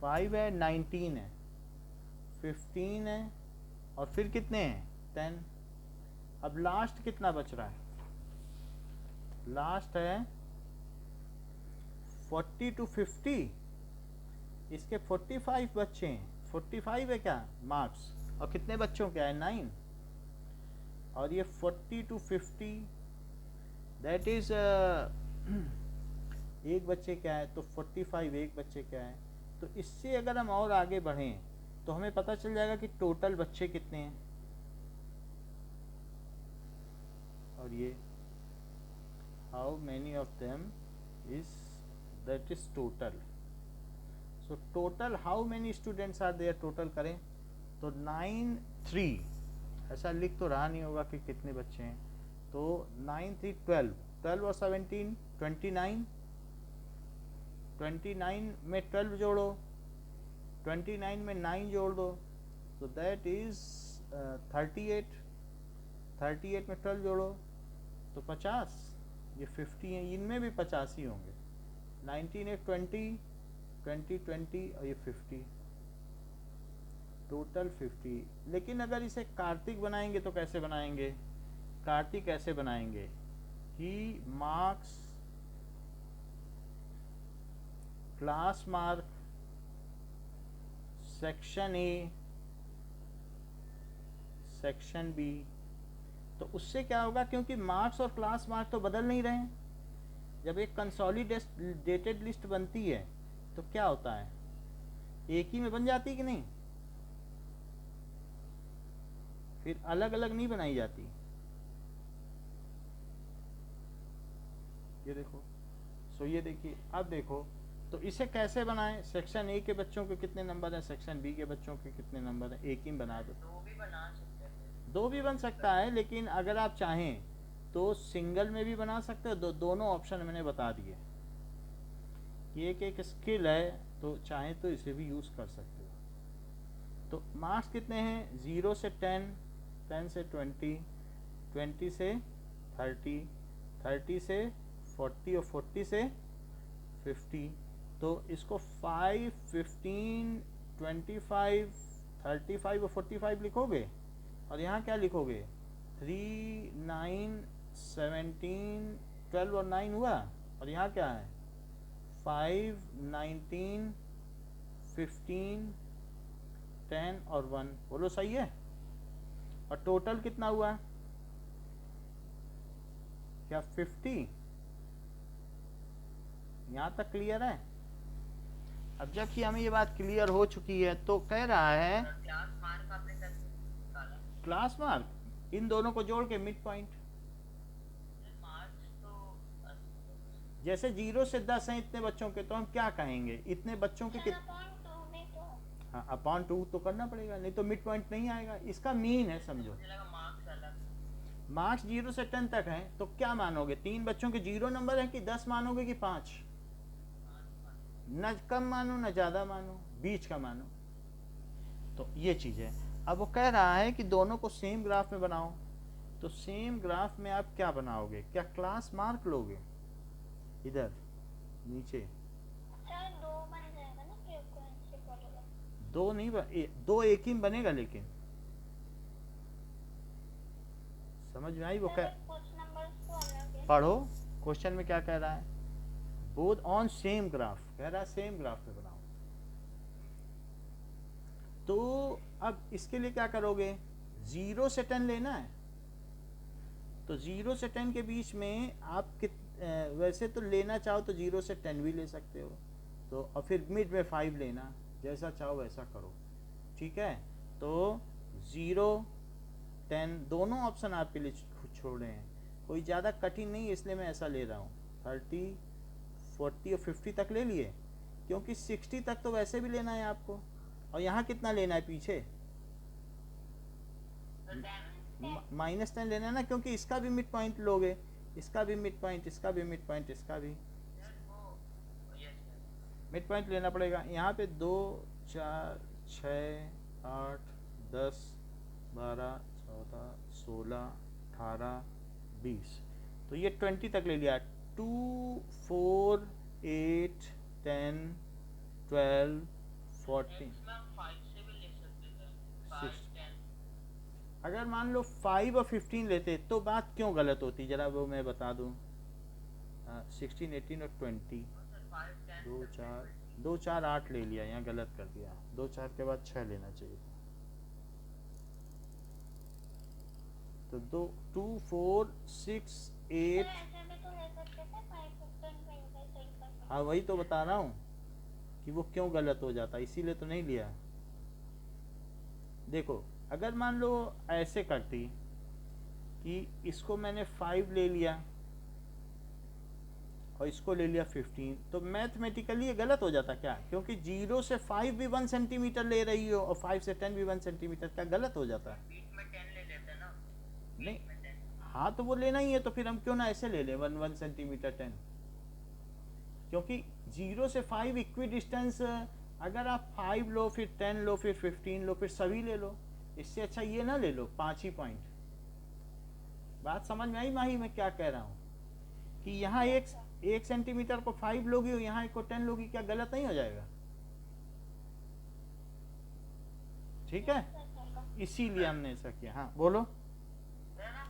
5 है 19 है 15 है और फिर कितने हैं 10। अब लास्ट कितना बच रहा है? लास्ट है 40 to 50। इसके 45 बच्चे हैं, 45 है क्या मार्क्स, और कितने बच्चों के आए 9। और ये 40 to 50 दैट इज एक बच्चे क्या है, तो 45 एक बच्चे क्या है। तो इससे अगर हम और आगे बढ़ें तो हमें पता चल जाएगा कि टोटल बच्चे कितने हैं। और ये how many of them is that is total. So total how many students are there, total करें तो 9 3 ऐसा लिख तो रहा नहीं होगा कि कितने बच्चे हैं। तो 9 3 12, 12 और 17 29, 29 में 12 जोड़ो, 29 में 9 जोड़ दो तो दैट इज 38, 38 में 12 जोड़ो तो 50, ये 50 हैं, इनमें भी 50 ही होंगे। 19 एक 20 20 20 और ये 50, टोटल 50। लेकिन अगर इसे कार्तिक बनाएंगे तो कैसे बनाएंगे? कार्तिक कैसे बनाएंगे कि marks class mark section A section B. तो उससे क्या होगा, क्योंकि मार्क्स और क्लास मार्क तो बदल नहीं रहे हैं। जब एक कंसोलिडेटेड लिस्ट बनती है तो क्या होता है, एक ही में बन जाती है कि नहीं, फिर अलग अलग नहीं बनाई जाती। ये देखो, सो ये देखिए, अब देखो तो इसे कैसे बनाएं। सेक्शन ए के बच्चों के कितने नंबर हैं, सेक्शन बी के बच्चों के कितने नंबर हैं, एक ही बना दो। दो भी बना सकते हैं। दो भी बन सकता है, लेकिन अगर आप चाहें तो सिंगल में भी बना सकते हो, दोनों ऑप्शन मैंने बता दिए। ये एक स्किल है, तो चाहे तो इसे भी यूज़ कर सकते हो। तो मार्क्स कितने हैं? 0 से 10, 10 से 20, 20 से 30, 30 से 40 और 40 से 50। तो इसको 5, 15, 25, 35 और 45 लिखोगे, और यहाँ क्या लिखोगे? 3, 9, 17, 12 और 9 हुआ, और यहाँ क्या है? 5, 19, 15, 10 और 1। बोलो सही है? और टोटल कितना हुआ? क्या 50? यहाँ तक क्लियर है? अब जबकि हमें ये बात क्लियर हो चुकी है, तो कह रहा है क्लास मार्क आपने कैसे निकाला? क्लास मार्क इन दोनों को जोड़ के मिड पॉइंट। मार्क्स तो जैसे 0 से 10 हैं इतने बच्चों के, तो हम क्या कहेंगे? इतने बच्चों के सर अपॉन 2 में तो हाँ, अपॉन 2 तो करना पड़ेगा, नहीं तो मिड पॉइंट नहीं आएगा। इसका मीन है, समझो। मुझे लगा मार्क्स अलग। मार्क्स 0 से 10 तक हैं, तो क्या मानोगे? 3 बच्चों के 0 नंबर है कि 10 मानोगे कि 5? न कम मानो न ज़्यादा मानो, बीच का मानो। तो ये चीज़ है। अब वो कह रहा है कि दोनों को सेम ग्राफ में बनाओ। तो सेम ग्राफ में आप क्या बनाओगे? क्या क्लास मार्क लोगे? इधर नीचे सर 2 बन जाएगा ना, फ्रीक्वेंसी पड़ेगा। 2 नहीं दो एक ही बनेगा, लेकिन समझ में आई? वो सर कह कुछ नंबर्स तो अलग है। पढ़ो क्वेश्चन में क्या कह रहा है। बोथ ऑन सेम ग्राफ कह रहा है, सेम ग्राफ पे बनाओ। तो अब इसके लिए क्या करोगे? 0 से 10 लेना है, तो 0 से 10 के बीच में आप वैसे तो लेना चाहो तो 0 से 10 भी ले सकते हो, तो और फिर मिड में 5 लेना, जैसा चाहो वैसा करो, ठीक है। तो 0, 10 दोनों ऑप्शन आपके लिए छोड़े हैं, कोई ज़्यादा कठिन नहीं, इसलिए मैं ऐसा ले रहा हूँ। 30, 40 और 50 तक ले लिए, क्योंकि 60 तक तो वैसे भी लेना है आपको, और यहाँ कितना लेना है पीछे? -10 लेना है ना, क्योंकि इसका भी मिड पॉइंट लोगे, इसका भी मिड पॉइंट, इसका भी मिड पॉइंट, इसका भी मिड पॉइंट लेना पड़ेगा। यहाँ पे 2, 4, 6, 8, 10, 12, 14, 16, 18, 20, तो ये 20 तक ले लिया। 2, 4, 8, 10, 12, 14, 6। अगर मान लो 5 और 15 लेते तो बात क्यों गलत होती, जरा वो मैं बता दूं। 16, 18 और 20, 2, 4, 8 ले लिया, यहाँ गलत कर दिया। 2, 4 के बाद 6 लेना चाहिए था। तो 2, 4, 6, 8। ऐसे भी तो ले सकते थे 5, 15, 20 सही कर सकते। हाँ वही तो बता रहा हूँ कि वो क्यों गलत हो जाता, इसीलिए तो नहीं लिया। देखो अगर मान लो ऐसे करती कि इसको मैंने 5 ले लिया और इसको ले लिया 15, तो मैथमेटिकली ये गलत हो जाता क्या? क्योंकि 0 से 5 भी 1 सेंटीमीटर ले रही हो और 5 से 10 भी 1 सेंटीमीटर, क्या गलत हो जाता है? बीच में 10 ले लेते ना, नहीं, बीच में 10। हाँ तो वो लेना ही है, तो फिर हम क्यों ना ऐसे ले लें 1 सेंटीमीटर 10, क्योंकि 0 से 5 इक्वी डिस्टेंस। अगर आप 5 लो, फिर 10 लो, फिर 15 लो, फिर सभी ले लो, इससे अच्छा ये ना ले लो 5 ही पॉइंट। बात समझ में आई माही मैं क्या कह रहा हूँ? कि यहाँ 1 सेंटीमीटर को 5 लोगी और यहाँ एक को 10 लोगी, क्या गलत नहीं हो जाएगा? ठीक है, इसीलिए हमने ऐसा किया। हाँ बोलो।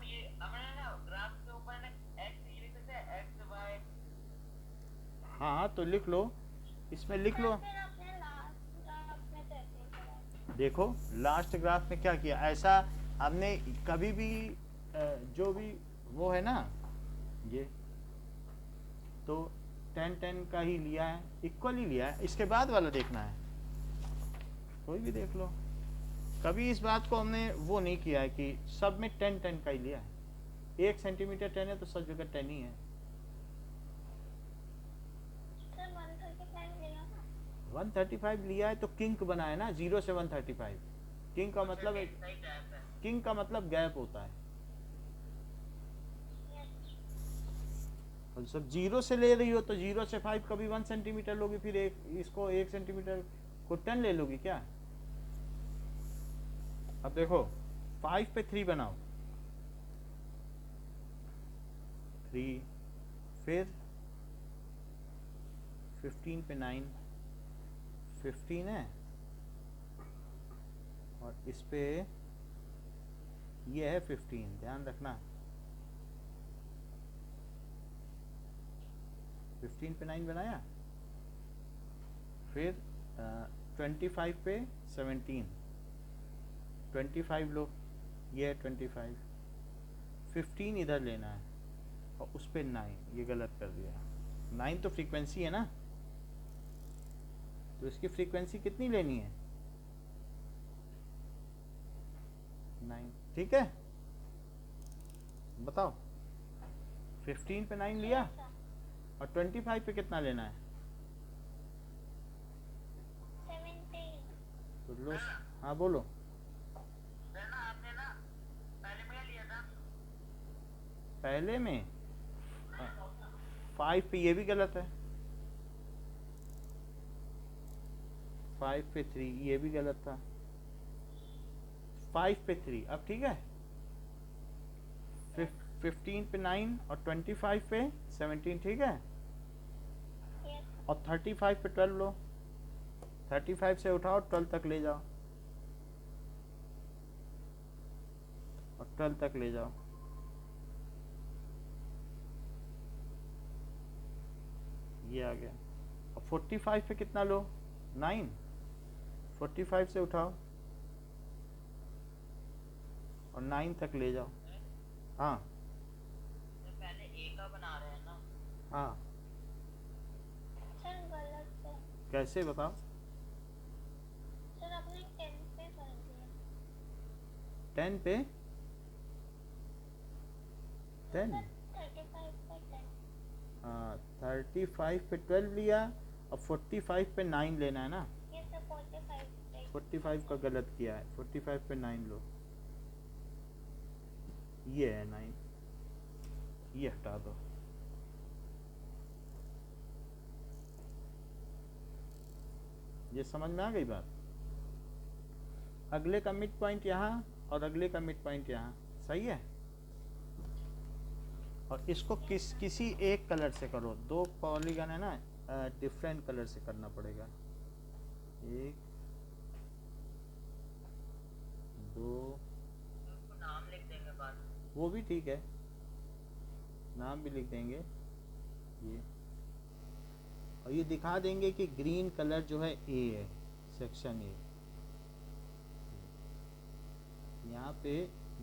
ये हमने ना ग्राफ के ऊपर ना x ये लिखते थे, x y। हाँ तो लिख लो, इसमें लिख लो। फिर अपने लास्ट ग्राफ में कैसे करा? देखो लास्ट ग्राफ में क्या किया, ऐसा हमने कभी भी जो भी वो है ना, ये तो 10, 10 का ही लिया है, इक्वल ही लिया है। इसके बाद वाला देखना है, कोई भी देख लो। कभी इस बात को हमने वो नहीं किया है कि सब में 10, 10 का ही लिया है। 1 सेंटीमीटर 10 है तो सब जगह 10 ही है। सर 135 लेना ना। 135 लिया है तो किंक बना है ना, 0 से 135। किंक का मतलब सही टाइप है। किंग का मतलब गैप होता है। तो जब 0 से ले रही हो तो 0 से 5 कभी 1 सेंटीमीटर लोगी, फिर इसको 1 सेंटीमीटर को 10 ले लोगी क्या? अब देखो 5 पे 3 बनाओ, 3, फिर 15 पे 9, 15 है, और इस पे ये है 15, ध्यान रखना। 15 पे 9 बनाया, फिर 25 पे 17, 25 लो, ये है 25, 15 इधर लेना है, और उस पे 9, ये गलत कर दिया। 9 तो फ्रीक्वेंसी है ना, तो इसकी फ्रीक्वेंसी कितनी लेनी है? 9, ठीक है? बताओ, 15 पे 9 लिया, और 25 पे कितना लेना है? 17। तो लो, हाँ बोलो। सर ना आपने ना पहले में लिया था। पहले में 5 पे ये भी गलत है, 5 पे 3 ये भी गलत था, 5 पे 3 अब ठीक है। 15 पे 9 और 25 पे 17, ठीक है? यस। और 35 पे 12 लो, 35 से उठाओ 12 तक ले जाओ, और 12 तक ले जाओ, ये आ गया। और 45 पे कितना लो? 9, 45 से उठाओ और 9 तक ले जाओ। हाँ सर पहले ए का बना रहे हैं ना। हाँ, सर गलत है। कैसे बताओ? सर आपने 10 पे कर दिया। 10 पे 10, सर 35 पे 10। हाँ 35 पे 12 लिया, और 45 पे 9 लेना है ना। ये सर 45 पे। 45 का गलत किया है, 45 पे 9 लो, ये है 9, ये हटा दो। ये समझ में आ गई बात? अगले का मिड पॉइंट यहाँ, और अगले का मिड पॉइंट यहाँ, सही है? और इसको किसी एक कलर से करो, 2 पॉलीगन है ना, डिफरेंट कलर से करना पड़ेगा। 1 2, उसको नाम लिख देंगे बाद में। वो भी ठीक है, नाम भी लिख देंगे ये, और ये दिखा देंगे कि ग्रीन कलर जो है ए है, सेक्शन ए। यहाँ पे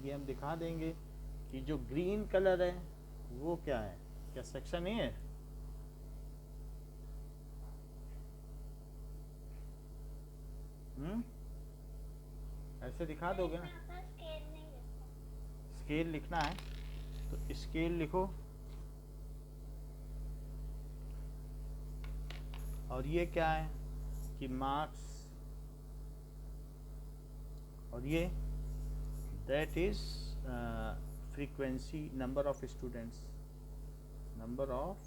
ये हम दिखा देंगे कि जो ग्रीन कलर है वो क्या है, क्या सेक्शन ए है? ऐसे दिखा दोगे ना? अपना स्केल नहीं लिखा। स्केल लिखना है तो स्केल लिखो, और ये क्या है कि मार्क्स, और ये that is frequency, number of students, number of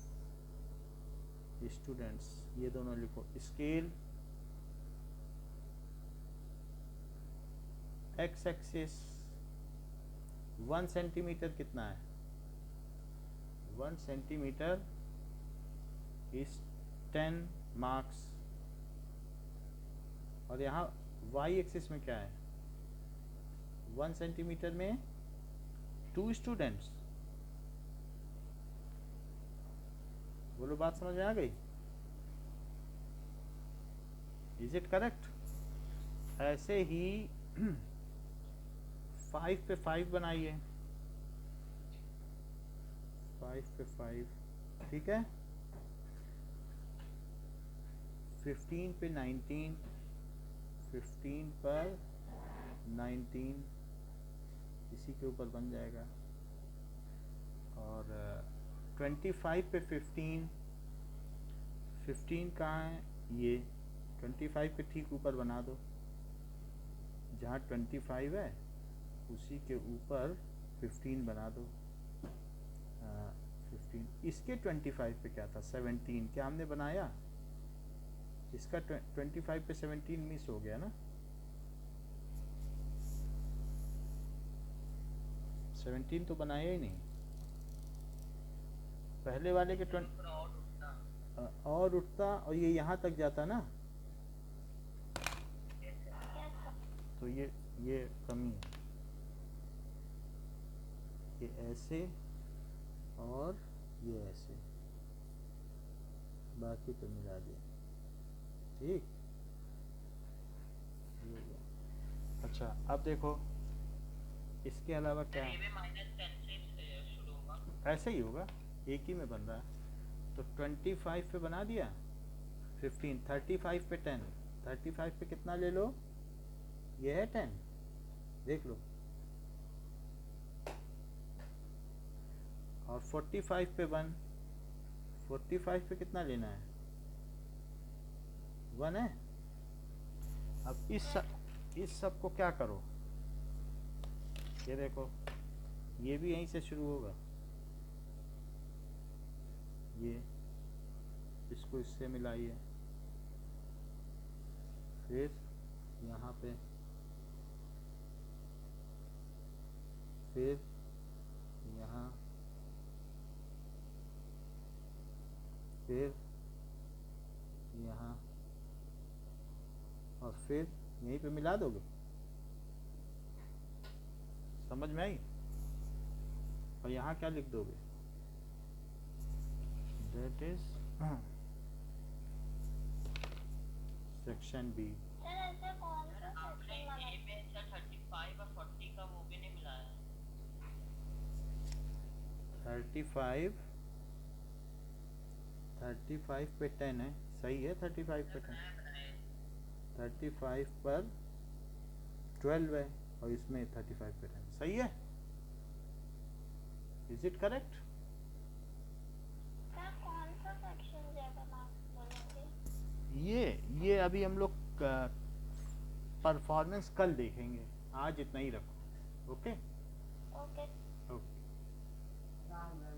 students, ये दोनों लिखो। स्केल एक्स एक्सिस 1 सेंटीमीटर कितना है? 1 सेंटीमीटर इज 10 मार्क्स। और यहाँ वाई एक्सिस में क्या है? 1 सेंटीमीटर में 2 स्टूडेंट्स। बोलो, बात समझ में आ गई? Is it correct? ऐसे ही 5 पे 5 बनाइए, 5 पे 5, ठीक है? 15 पे 19, 15 पर 19 इसी के ऊपर बन जाएगा। और 25 पे 15, 15 कहाँ है? ये 25 के ठीक ऊपर बना दो, जहाँ 25 है उसी के ऊपर 15 बना दो। 15 15, इसके 25 पे क्या था 17, क्या हमने बनाया? इसका 25 पे 17 मिस हो गया ना, 17 तो बनाया ही नहीं। पहले वाले के 20 पूरा और उठता और उठता और ये यहाँ तक जाता ना, कैसे? yes sir. तो ये कमी है। ये ऐसे और ये ऐसे, बाकी तो मिला दिया, ठीक ये हो गया। अच्छा अब देखो इसके अलावा क्या ये भी -10 से शुरू होगा। ऐसे ही होगा, एक ही में बन रहा है। तो 25 पे बना दिया, 15, 35 पे 10, 35 पे कितना ले लो, ये है 10, देख लो। और 45 पे 1, 45 पे कितना लेना है, 1 है। अब इस सब को क्या करो, ये देखो ये भी यहीं से शुरू होगा, ये इसको इससे मिलाइए, फिर यहाँ पे, फिर यहाँ, फिर यहाँ, और फिर यहीं पे मिला दोगे। समझ में आई? और यहाँ क्या लिख दोगे, that is section B. Sir ऐसे कौन सा आपने सेक्शन बना? ए में सर 35 और 40 का वो भी नहीं मिलाया। 35 पे 10 है, सही है, 35 पे 10, 35 पर 12 है, और इसमें 35 पे 10, सही है। Is it correct? सर कौन सा सेक्शन ज्यादा मार्क्स बोलेंगे? ये अभी हम लोग परफॉर्मेंस कल देखेंगे, आज इतना ही रखो। Okay okay okay.